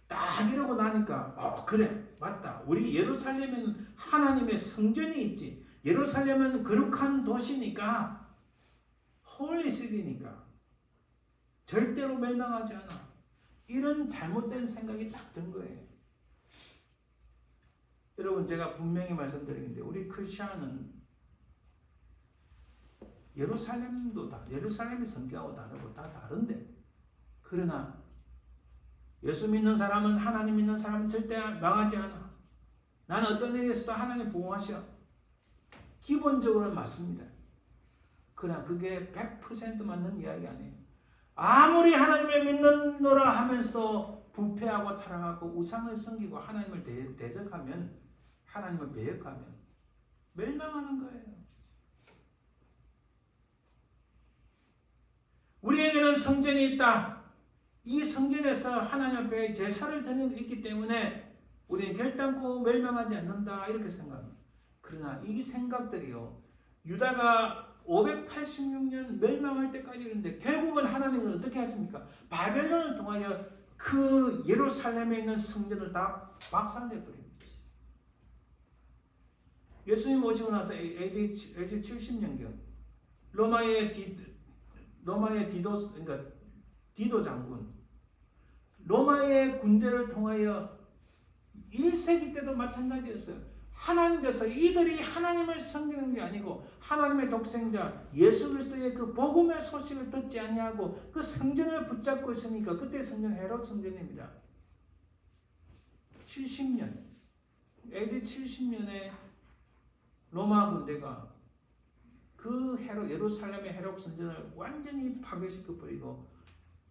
딱 이러고 나니까 그래 맞다. 우리 예루살렘에는 하나님의 성전이 있지. 예루살렘은 거룩한 도시니까 홀리시티니까 절대로 멸망하지 않아. 이런 잘못된 생각이 딱 든 거예요. 여러분 제가 분명히 말씀드리는데 우리 크리스천은 예루살렘의 성격하고 다르고 다 다른데 그러나 예수 믿는 사람은 하나님 믿는 사람은 절대 망하지 않아. 나는 어떤 일에서도 하나님 보호하셔. 기본적으로는 맞습니다. 그러나 그게 100% 맞는 이야기 아니에요. 아무리 하나님을 믿는노라 하면서 부패하고 타락하고 우상을 섬기고 하나님을 대적하면 하나님을 배역하면 멸망하는 거예요. 우리에게는 성전이 있다. 이 성전에서 하나님 앞에 제사를 드리는 게 있기 때문에 우리는 결단코 멸망하지 않는다 이렇게 생각합니다. 그러나 이 생각들이요 유다가 586년 멸망할 때까지 있는데 결국은 하나님은 어떻게 하십니까? 바벨론을 통하여 그 예루살렘에 있는 성전을 다 박살내버립니다. 예수님 오시고 나서 AD 70년경 로마의 디도 장군 로마의 군대를 통하여 1세기 때도 마찬가지였어요. 하나님께서 이들이 하나님을 섬기는 게 아니고 하나님의 독생자 예수 그리스도의 그 복음의 소식을 듣지 아니하고 그 성전을 붙잡고 있으니까 그때 성전 헤롯 성전입니다. 70년 AD 70년에 로마 군대가 그 예루살렘의 헤롯 성전을 완전히 파괴시켜버리고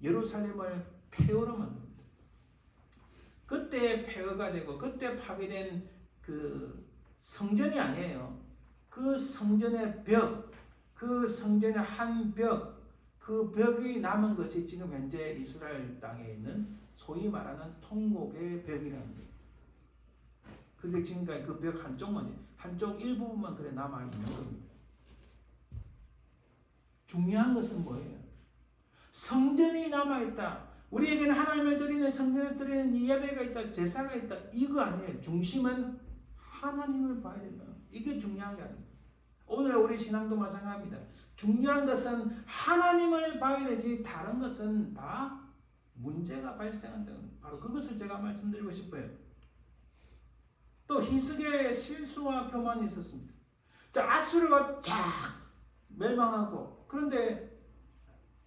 예루살렘을 폐허로 만듭니다. 그때 폐허가 되고 그때 파괴된 그 성전이 아니에요. 그 성전의 벽, 그 성전의 한 벽, 그 벽이 남은 것이 지금 현재 이스라엘 땅에 있는 소위 말하는 통곡의 벽이랍니다. 그게 지금까지 그 벽 한쪽 일부분만 그래 남아 있는 겁니다. 중요한 것은 뭐예요? 성전이 남아 있다. 우리에게는 하나님을 드리는 성전에 드리는 예배가 있다, 제사가 있다. 이거 아니에요. 중심은 하나님을 봐야 된다. 이게 중요한 게 아닙니다. 오늘 우리 신앙도 마찬가지입니다. 중요한 것은 하나님을 봐야 되지 다른 것은 다 문제가 발생한다. 바로 그것을 제가 말씀드리고 싶어요. 또 히스기야의 실수와 교만이 있었습니다. 자, 아수르가 쫙 멸망하고 그런데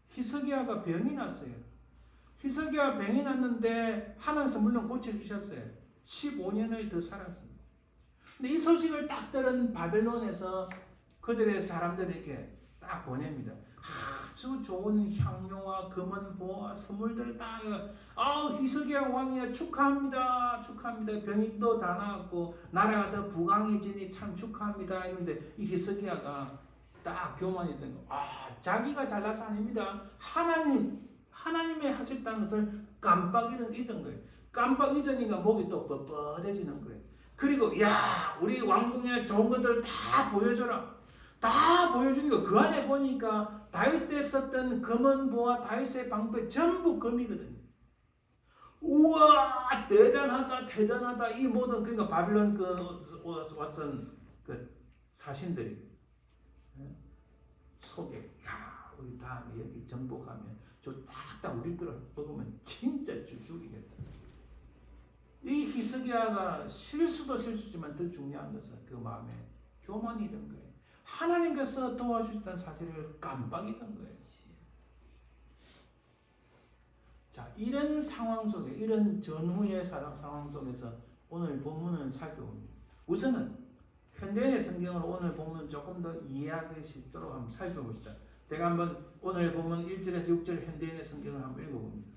히스기야가 병이 났어요. 히스기야 병이 났는데 하나님께서 물론 고쳐주셨어요. 15년을 더 살았습니다. 근데 이 소식을 딱 들은 바벨론에서 그들의 사람들에게 딱 보냅니다. 아주 좋은 향료와 금은 보화 선물들을 딱 히스기야 왕이야 축하합니다. 축하합니다. 병이 또 다 나았고 나라가 더 부강해지니 참 축하합니다. 이런데 이 히스기야가 딱 교만이 된 거. 자기가 잘나서 아닙니다. 하나님의 하셨다는 것을 깜빡 잊은 거예요. 깜빡 잊으니까 목이 또 뻣뻣해지는 거예요. 그리고 우리 왕궁에 좋은 것들 다 보여줘라. 다 보여주니까 그 안에 보니까 다윗 때 썼던 금은 보화 다윗의 방패 전부 금이거든요. 우와 대단하다 이 모든 그러니까 바빌론 왔던 그 사신들이 속에 우리 다음에 여기 정복하면 저 딱딱 우리 거를 먹으면 진짜 죽이겠다. 이 히스기야가 실수지만 더 중요한 것은 그 마음에 교만이 든 거예요. 하나님께서 도와주셨다는 사실을 깜빡 잊은 거예요. 자, 이런 상황 속에 이런 전후의 상황 속에서 오늘 본문을 살펴봅니다. 우선은 현대인의 성경으로 오늘 본문을 조금 더 이해하기 쉽도록 한번 살펴봅시다. 제가 한번 오늘 본문 1절에서 6절 현대인의 성경을 한번 읽어봅니다.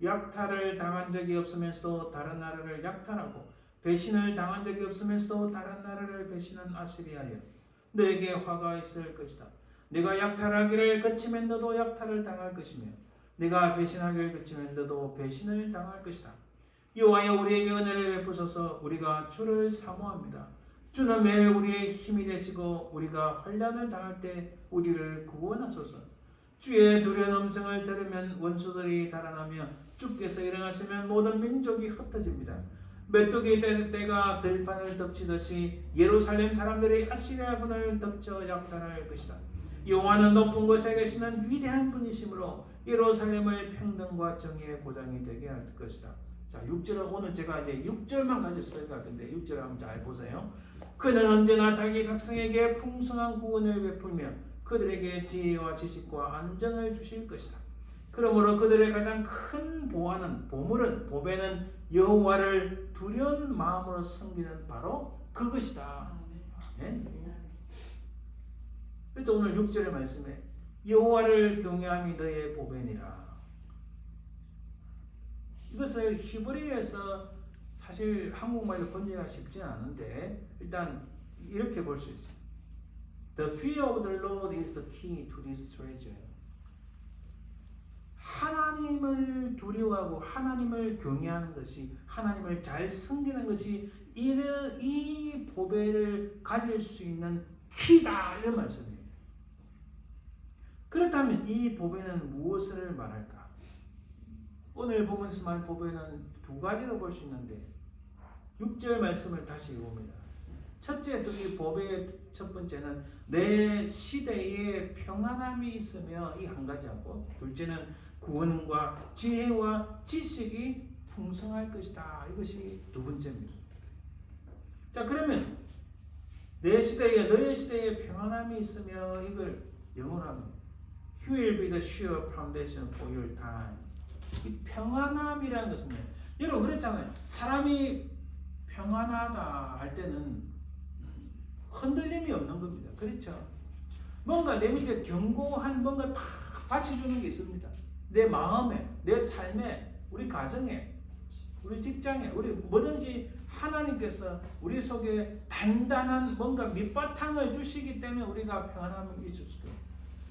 약탈을 당한 적이 없으면서도 다른 나라를 약탈하고 배신을 당한 적이 없으면서도 다른 나라를 배신한 아시리아여 너에게 화가 있을 것이다. 네가 약탈하기를 그치면 너도 약탈을 당할 것이며 네가 배신하기를 그치면 너도 배신을 당할 것이다. 여호와여 우리에게 은혜를 베푸소서. 우리가 주를 사모합니다. 주는 매일 우리의 힘이 되시고 우리가 환난을 당할 때 우리를 구원하소서. 주의 두려운 음성을 들으면 원수들이 달아나며 주께서 일어나시면 모든 민족이 흩어집니다. 메뚜기 때가 들판을 덮치듯이 예루살렘 사람들이 아시리아군을 덮쳐 약탈할 것이다. 여호와는 높은 곳에 계시는 위대한 분이시므로 예루살렘을 평등과 정의의 보장이 되게 할 것이다. 자, 6절은 오늘 제가 이제 6절만 가지고 설교할 건데 6절을 한번 잘 보세요. 그는 언제나 자기 백성에게 풍성한 구원을 베풀며 그들에게 지혜와 지식과 안정을 주실 것이다. 그러므로 그들의 가장 큰 보배는 여호와를 두려운 마음으로 섬기는 바로 그것이다. 아멘. 그래서 오늘 6절의 말씀에 여호와를 경외함이 너의 보배니라. 이것을 히브리어에서 사실 한국말로 번역하기가 쉽지 않은데 일단 이렇게 볼 수 있습니다. The fear of the Lord is the key to this treasure. 하나님을 두려워하고 하나님을 경외하는 것이 하나님을 잘 섬기는 것이 이 보배를 가질 수 있는 키다 이런 말씀이에요. 그렇다면 이 보배는 무엇을 말할까? 오늘 보면서 말 보배는 두 가지로 볼 수 있는데 6절 말씀을 다시 읽어봅니다. 첫째, 이 보배의 첫 번째는 내 시대에 평안함이 있으며 이 한 가지하고 둘째는 구원과 지혜와 지식이 풍성할 것이다. 이것이 두 번째입니다. 자, 그러면 너의 시대에 평안함이 있으며 이걸 영어로 하면 You will be the sure foundation for your time. 이 평안함이라는 것은 여러분 그랬잖아요. 사람이 평안하다 할 때는 흔들림이 없는 겁니다. 그렇죠? 뭔가 내 밑에 견고한 뭔가 탁 받쳐주는 게 있습니다. 내 마음에, 내 삶에, 우리 가정에, 우리 직장에, 우리 뭐든지 하나님께서 우리 속에 단단한 뭔가 밑바탕을 주시기 때문에 우리가 평안함을 있을 수 있어요.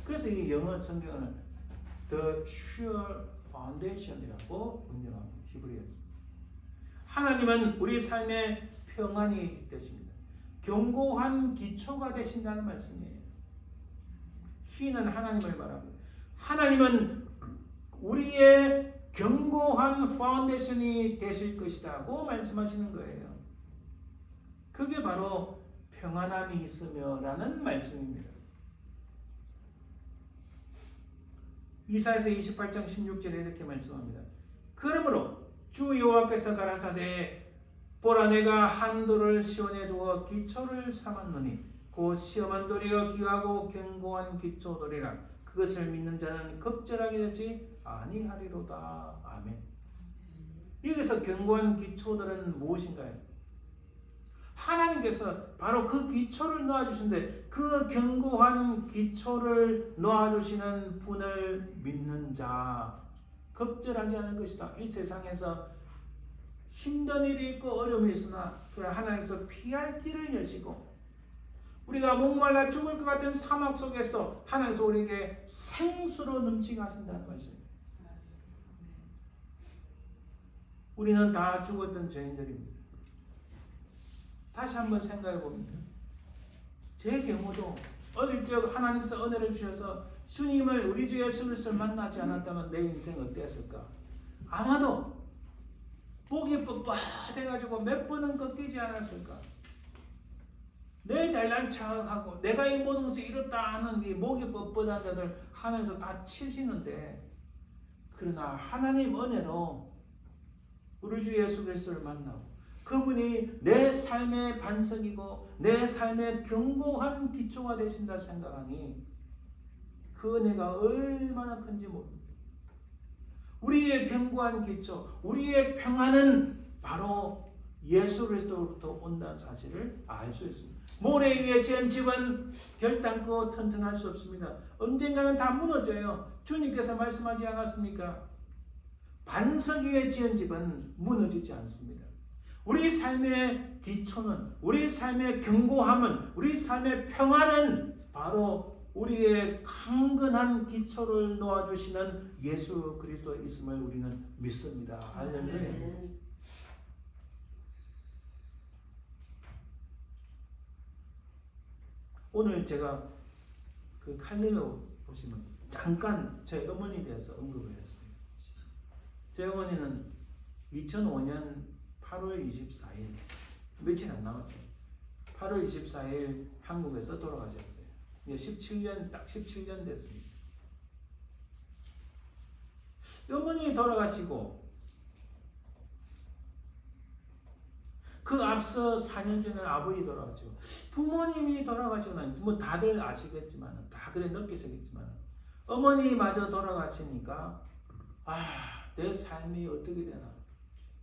그래서 이 영어 성경은 The Sure Foundation이라고 번역합니다. 히브리어에서. 하나님은 우리 삶에 평안이 되십니다. 견고한 기초가 되신다는 말씀이에요. He는 하나님을 말합니다. 하나님은 우리의 견고한 파운데이션이 되실 것이라고 말씀하시는 거예요. 그게 바로 평안함이 있으며라는 말씀입니다. 이사야서 28장 16절에 이렇게 말씀합니다. 그러므로 주 여호와께서 가라사대 보라 내가 한 돌을 시온에 두어 기초를 삼았노니 곧 시험한 돌이여 귀하고 견고한 기초돌이라 그것을 믿는 자는 겁절하게 되지 아니하리로다. 아멘. 여기서 견고한 기초들은 무엇인가요? 하나님께서 바로 그 기초를 놓아주신데 그 견고한 기초를 놓아주시는 분을 믿는 자 겁절하지 않을 것이다. 이 세상에서 힘든 일이 있고 어려움이 있으나 그러나 하나님께서 피할 길을 여시고 우리가 목말라 죽을 것 같은 사막 속에서도 하나님께서 우리에게 생수로 넘치게 하신다는 말씀입니다. 우리는 다 죽었던 죄인들입니다. 다시 한번 생각해 봅니다. 제 경우도 어릴 적 하나님께서 은혜를 주셔서 주님을 우리 주 예수 그리스도를 만나지 않았다면 내 인생 어땠을까? 아마도 목이 뻣뻣해가지고 몇 번은 꺾이지 않았을까? 내 잘난 척하고 내가 이 모든 것을 이뤘다 하는 이 목이 뻣뻣한 자들 하나님께서 다 치시는데 그러나 하나님 은혜로 우리 주 예수 그리스도를 만나고 그분이 내 삶의 반석이고 내 삶의 견고한 기초가 되신다 생각하니 그 은혜가 얼마나 큰지 모릅니다. 우리의 견고한 기초, 우리의 평안은 바로 예수 그리스도로부터 온다는 사실을 알 수 있습니다. 모래 위에 지은 집은 결단코 튼튼할 수 없습니다. 언젠가는 다 무너져요. 주님께서 말씀하지 않았습니까? 반석 위에 지은 집은 무너지지 않습니다. 우리 삶의 기초는, 우리 삶의 견고함은, 우리 삶의 평안은 바로 우리의 강건한 기초를 놓아주시는 예수 그리스도에 있음을 우리는 믿습니다. 할렐루야. 오늘 제가 그 칼럼에 보시면 잠깐 제 어머니에 대해서 언급을 했어요. 제 어머니는 2005년 8월 24일 며칠 안 남았죠. 8월 24일 한국에서 돌아가셨어요. 이제 17년 딱 17년 됐습니다. 어머니 돌아가시고 그 앞서 4년 전에 아버지 돌아가시고 부모님이 돌아가시고 나니 뭐 다들 아시겠지만 다 그래 느끼시겠지만 어머니마저 돌아가시니까 내 삶이 어떻게 되나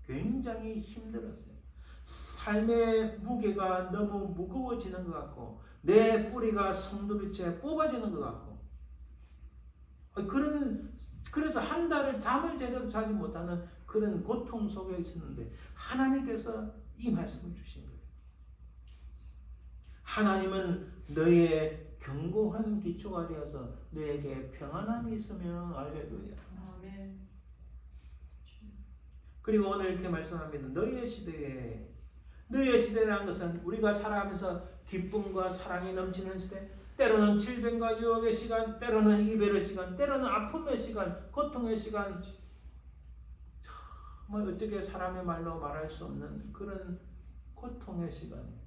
굉장히 힘들었어요. 삶의 무게가 너무 무거워지는 것 같고 내 뿌리가 성도빛에 뽑아지는 것 같고 그래서 한 달을 잠을 제대로 자지 못하는 그런 고통 속에 있었는데 하나님께서 이 말씀을 주신 거예요. 하나님은 너의 견고한 기초가 되어서 너에게 평안함이 있으며 할렐루야. 아멘. 그리고 오늘 이렇게 말씀합니다. 너의 시대라는 것은 우리가 살아가면서 기쁨과 사랑이 넘치는 시대, 때로는 질병과 유혹의 시간, 때로는 이별의 시간, 때로는 아픔의 시간, 고통의 시간, 정말 어떻게 사람의 말로 말할 수 없는 그런 고통의 시간이에요.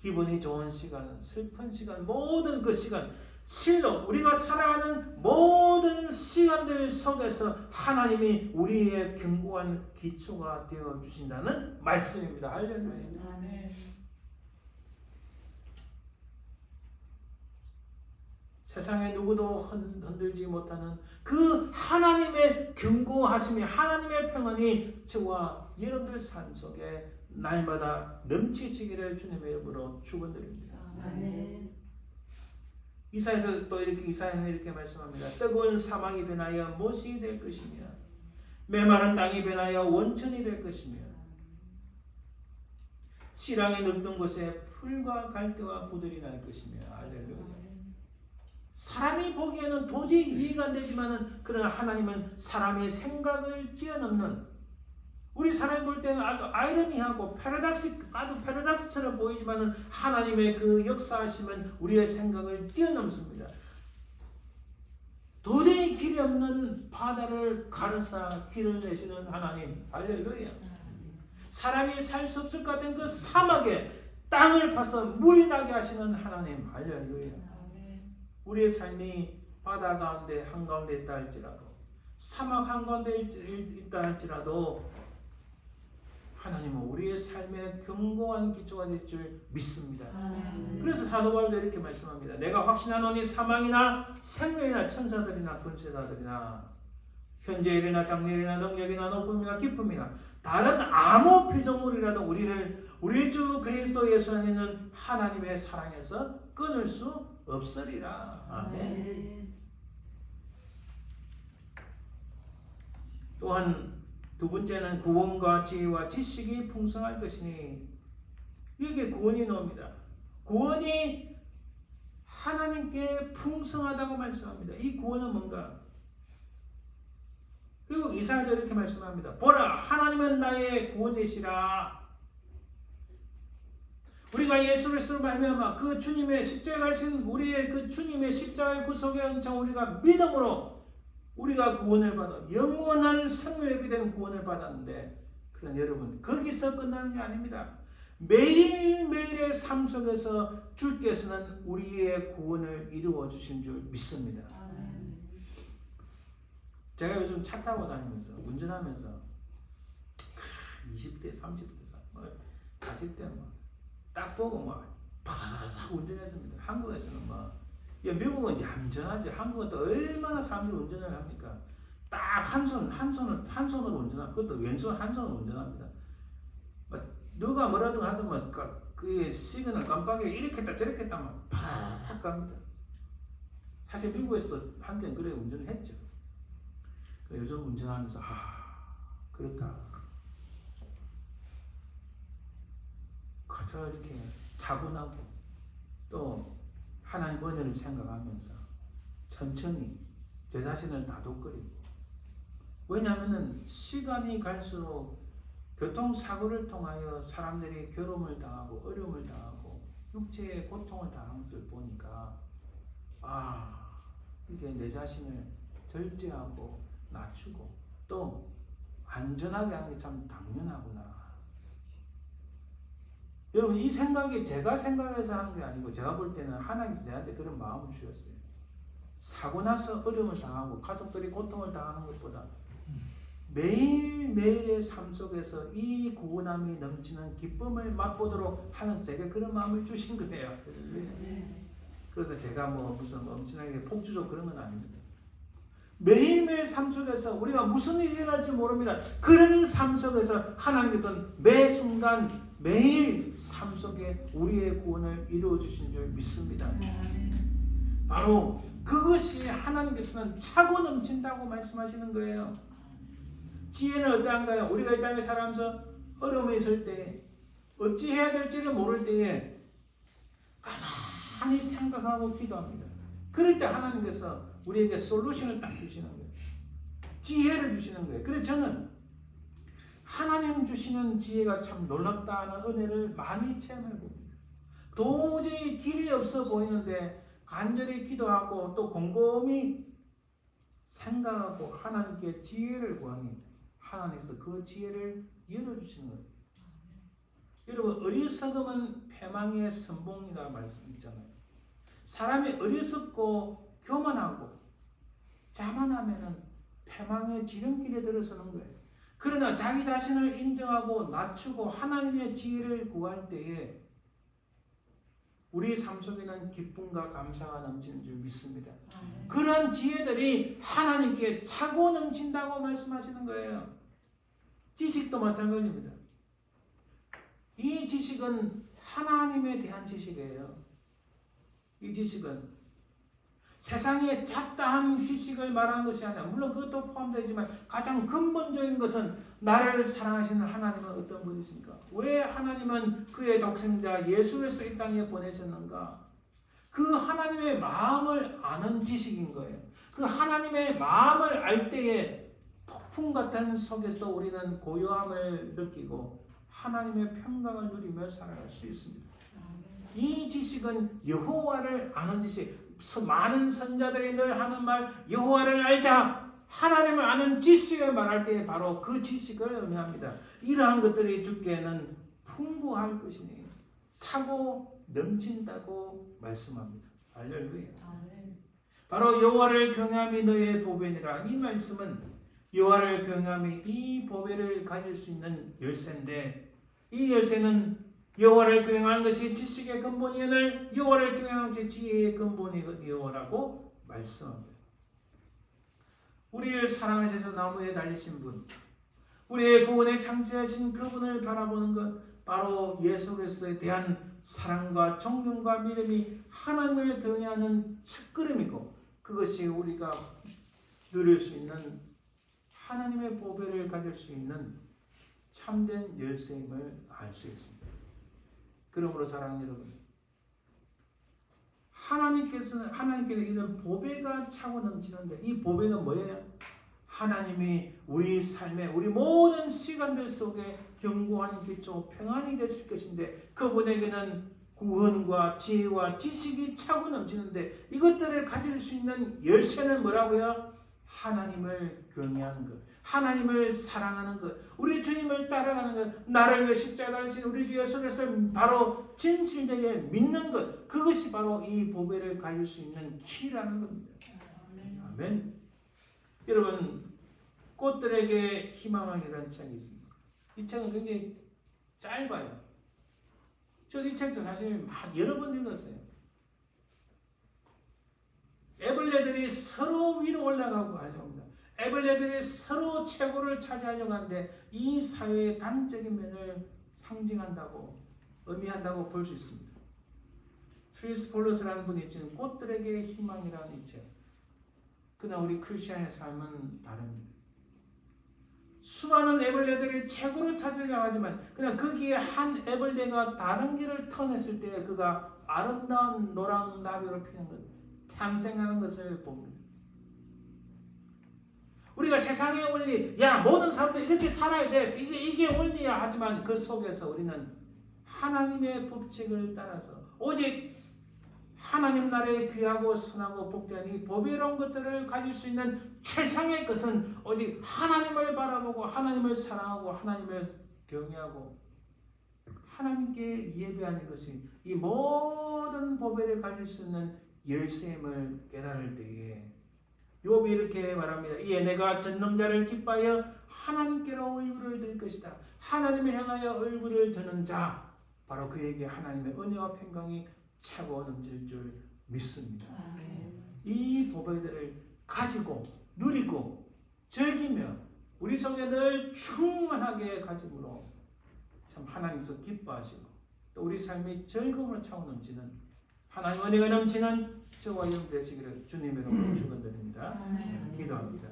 기분이 좋은 시간, 슬픈 시간, 모든 그 시간, 실로 우리가 살아가는 모든 시간들 속에서 하나님이 우리의 견고한 기초가 되어 주신다는 말씀입니다. 할렐루야. 아멘. 세상에 누구도 흔들지 못하는 그 하나님의 견고하심이, 하나님의 평안이 저와 여러분들 삶 속에 날마다 넘치시기를 주님의 이름으로 축원드립니다. 아멘. 이사야는 이렇게 말씀합니다. 뜨거운 사막이 변하여 못이 될 것이며 메마른 땅이 변하여 원천이 될 것이며 시랑이 늙는 곳에 풀과 갈대와 부들이 날 것이며 할렐루야. 사람이 보기에는 도저히 이해가 안 되지만은 그러나 하나님은 사람의 생각을 뛰어넘는, 우리 사람이 볼 때는 아주 아이러니하고 아주 패러닥스처럼 보이지만은 하나님의 그 역사하심은 우리의 생각을 뛰어넘습니다. 도저히 길이 없는 바다를 가르사 길을 내시는 하나님, 할렐루야. 사람이 살 수 없을 것 같은 그 사막에 땅을 파서 물이 나게 하시는 하나님, 할렐루야. 우리의 삶이 바다 가운데 한가운데 있다 할지라도 사막 한가운데 있다 할지라도 하나님은 우리의 삶의 견고한 기초가 될 줄 믿습니다. 아멘. 그래서 사도 바울도 이렇게 말씀합니다. 내가 확신하노니 사망이나 생명이나 천사들이나 권세자들이나 현재 일이나 장래일이나 능력이나 높음이나 기쁨이나 다른 아무 피조물이라도 우리 주 그리스도 예수 안에 있는 하나님의 사랑에서 끊을 수 없으리라. 아멘. 또한 두 번째는 구원과 지혜와 지식이 풍성할 것이니 이게 구원이 나옵니다. 구원이 하나님께 풍성하다고 말씀합니다. 이 구원은 뭔가? 그리고 이사야도 이렇게 말씀합니다. 보라, 하나님은 나의 구원이시라. 우리가 예수 그리스도를 말미암아 그 주님의 십자가에 가신 우리의 그 주님의 십자가의 구속의 은총 우리가 믿음으로 우리가 구원을 받아 영원한 생명이 되는 구원을 받았는데, 그런 여러분 거기서 끝나는 게 아닙니다. 매일매일의 삶 속에서 주께서는 우리의 구원을 이루어 주신 줄 믿습니다. 제가 요즘 차 타고 다니면서 운전하면서 20대 30대 40대 딱 보고 막 운전했습니다. 한국에서는 미국은 이제 안전하죠. 한국은 또 얼마나 사람들이 운전을 합니까? 딱 한 손으로 운전하고, 그것도 왼손 한 손으로 운전합니다. 누가 뭐라도 하더만 그 시그널 깜빡이를 이렇게 했다 저렇게 했다 막 팍 갑니다. 사실 미국에서도 한때는 그래 운전을 했죠. 요즘 운전하면서 그렇다. 가서 이렇게 차분하고 또 하나님 은혜를 생각하면서 천천히 제 자신을 다독거리고, 왜냐하면 시간이 갈수록 교통사고를 통하여 사람들이 괴로움을 당하고 어려움을 당하고 육체의 고통을 당하는 것을 보니까 이게 내 자신을 절제하고 낮추고 또 안전하게 하는 게 참 당연하구나. 여러분, 이 생각이 제가 생각해서 하는 게 아니고 제가 볼 때는 하나님께서 저한테 그런 마음을 주셨어요. 사고 나서 어려움을 당하고 가족들이 고통을 당하는 것보다 매일매일의 삶 속에서 이 구원함이 넘치는 기쁨을 맛보도록 하는 세계, 그런 마음을 주신 거예요. 그래서 제가 무슨 엄청나게 폭주적 그런 건 아닙니다. 매일매일 삶 속에서 우리가 무슨 일이 일어날지 모릅니다. 그런 삶 속에서 하나님께서는 매 순간 매일 삶 속에 우리의 구원을 이루어 주신 줄 믿습니다. 바로 그것이 하나님께서는 차고 넘친다고 말씀하시는 거예요. 지혜는 어떠한가요? 우리가 이 땅에 살아가면서 어려움에 있을 때 어찌 해야 될지를 모를 때에 가만히 생각하고 기도합니다. 그럴 때 하나님께서 우리에게 솔루션을 딱 주시는 거예요. 지혜를 주시는 거예요. 그래서 저는 하나님 주시는 지혜가 참 놀랍다는 은혜를 많이 체험해 봅니다. 도저히 길이 없어 보이는데 간절히 기도하고 또 곰곰이 생각하고 하나님께 지혜를 구하니 하나님께서 그 지혜를 열어주시는 거예요. 여러분, 어리석음은 패망의 선봉이라 말씀 있잖아요. 사람이 어리석고 교만하고 자만하면은 패망의 지름길에 들어서는 거예요. 그러나 자기 자신을 인정하고 낮추고 하나님의 지혜를 구할 때에 우리 삶 속에는 기쁨과 감사가 넘치는 줄 믿습니다. 그런 지혜들이 하나님께 차고 넘친다고 말씀하시는 거예요. 지식도 마찬가지입니다. 이 지식은 하나님에 대한 지식이에요. 이 지식은 세상의 잡다한 지식을 말하는 것이 아니라, 물론 그것도 포함되지만 가장 근본적인 것은 나를 사랑하시는 하나님은 어떤 분이십니까? 왜 하나님은 그의 독생자 예수 그리스도 이 땅에 보내셨는가? 그 하나님의 마음을 아는 지식인 거예요. 그 하나님의 마음을 알 때에 폭풍 같은 속에서 우리는 고요함을 느끼고 하나님의 평강을 누리며 살아갈 수 있습니다. 이 지식은 여호와를 아는 지식. 많은 선자들이 늘 하는 말, 여호와를 알자, 하나님을 아는 지식을 말할 때 바로 그 지식을 의미합니다. 이러한 것들이 주께는 풍부할 것이니 차고 넘친다고 말씀합니다. 할렐루야. 바로 여호와를 경외함이 너의 보배니라. 이 말씀은 여호와를 경외함이 이 보배를 가질 수 있는 열쇠인데, 이 열쇠는 여호와를 경외하는 것이 지식의 근본이거늘 여호와를 경외하는 것이 지혜의 근본이요라고 말씀합니다. 우리를 사랑하셔서 나무에 달리신 분, 우리의 구원에 창시하신 그분을 바라보는 것, 바로 예수 그리스도에 대한 사랑과 존경과 믿음이 하나님을 경외하는 첫걸음이고, 그것이 우리가 누릴 수 있는 하나님의 보배를 가질 수 있는 참된 열쇠임을 알 수 있습니다. 그러므로 사랑하는 여러분, 하나님께는 이런 보배가 차고 넘치는데, 이 보배가 뭐예요? 하나님이 우리 삶에, 우리 모든 시간들 속에 견고한 기초, 평안이 되실 것인데, 그분에게는 구원과 지혜와 지식이 차고 넘치는데, 이것들을 가질 수 있는 열쇠는 뭐라고요? 하나님을 경외하는 것, 하나님을 사랑하는 것, 우리 주님을 따라가는 것, 나를 위해 십자가를 지신 우리 주 예수 그리스도를 바로 진실되게 믿는 것, 그것이 바로 이 보배를 가질 수 있는 키라는 겁니다. 아멘. 여러분, 꽃들에게 희망이라는 책이 있습니다. 이 책은 굉장히 짧아요. 저도 이 책도 사실 여러 번 읽었어요. 애벌레들이 서로 위로 올라가고 하려고 합니다. 애벌레들이 서로 최고를 차지하려고 하는데, 이 사회의 단적인 면을 상징한다고, 의미한다고 볼 수 있습니다. 트리스 폴러스라는 분이 지금 꽃들에게 희망이라는 이 책. 그러나 우리 크리스천의 삶은 다릅니다. 수많은 애벌레들이 최고를 찾으려고 하지만, 그냥 거기에 한 애벌레가 다른 길을 턴했을 때 그가 아름다운 노랑 나비로 피는 것, 탄생하는 것을 봅니다. 우리가 세상의 원리, 모든 사람들 이렇게 살아야 돼, 이게 원리야 하지만, 그 속에서 우리는 하나님의 법칙을 따라서 오직 하나님 나라의 귀하고 선하고 복되한 이 보배로운 것들을 가질 수 있는 최상의 것은 오직 하나님을 바라보고 하나님을 사랑하고 하나님을 경외하고 하나님께 예배하는 것이 이 모든 보배를 가질 수 있는 열쇠임을 깨달을 때에, 욥이 이렇게 말합니다. 이에 내가 전능자를 기뻐하여 하나님께로 얼굴을 들 것이다. 하나님을 향하여 얼굴을 드는 자, 바로 그에게 하나님의 은혜와 평강이 차고 넘칠 줄 믿습니다. 이 보배들을 가지고 누리고 즐기며 우리 속에 늘 충만하게 가짐으로 참 하나님께서 기뻐하시고, 또 우리 삶이 즐거움으로 차고 넘치는 하나님 은혜가 넘치는 저와 여러분 되시기를 주님의 이름으로 축원드립니다. 기도합니다.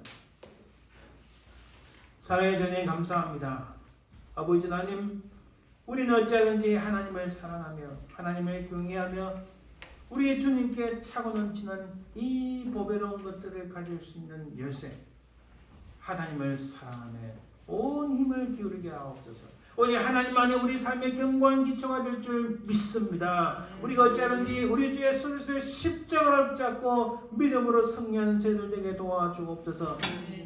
사랑의 주님 감사합니다. 아버지 하나님, 우리는 어찌하든지 하나님을 사랑하며 하나님을 경외하며 우리 주님께 차고 넘치는 이 보배로운 것들을 가질 수 있는 열쇠, 하나님을 사랑하며 온 힘을 기울이게 하옵소서. 오직 하나님만이 우리 삶의 견고한 기초가 될 줄 믿습니다. 우리가 어찌하든지 우리 주 예수 그리스도의 십자가를 붙잡고 믿음으로 승리하는 저희들 되게 도와주옵소서.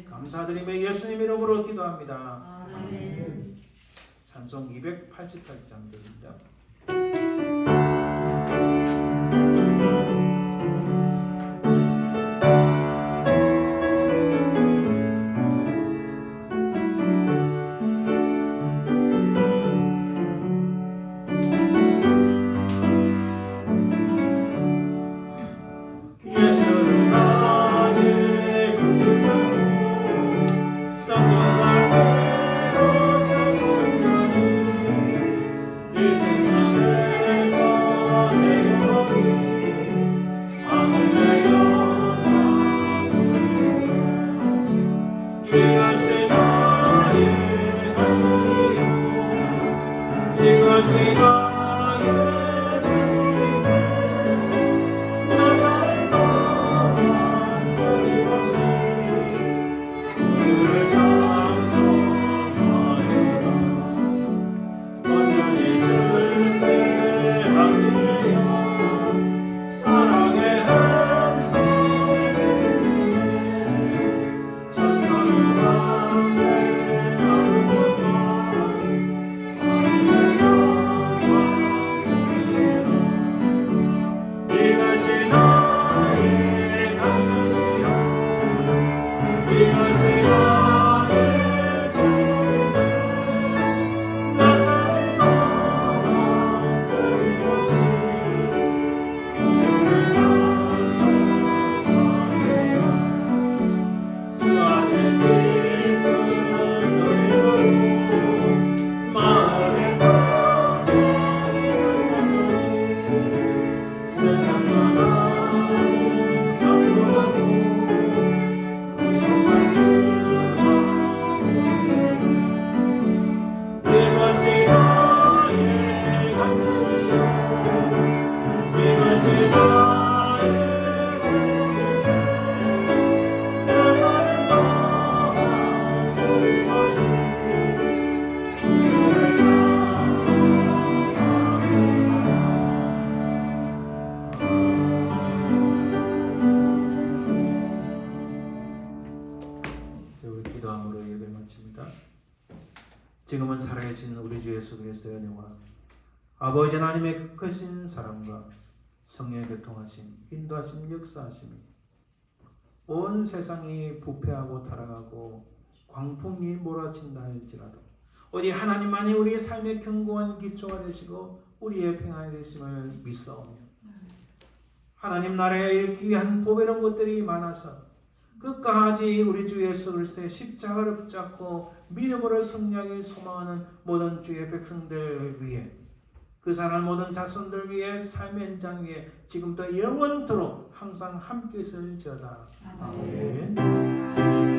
감사드리며 예수님 이름으로 기도합니다. 아멘. 찬송 288장입니다. 기도함으로 예배 마칩니다. 지금은 살아계신 우리 주 예수 그리스도의 은혜와 아버지 하나님의 그 크신 사랑과 성령의 교통하심, 인도하심, 역사하심이 온 세상이 부패하고 타락하고 광풍이 몰아친다 할지라도 오직 하나님만이 우리의 삶의 견고한 기초가 되시고 우리의 평안이 되심을 믿사오며 하나님 나라에 귀한 보배로운 것들이 많아서 끝까지 우리 주 예수 그리스도의 십자가를 붙잡고 믿음으로 승리하기 소망하는 모든 주의 백성들 위해 그 사람 모든 자손들 위해 삶의 현장 위에 지금부터 영원토록 항상 함께 있을지어다. 아멘.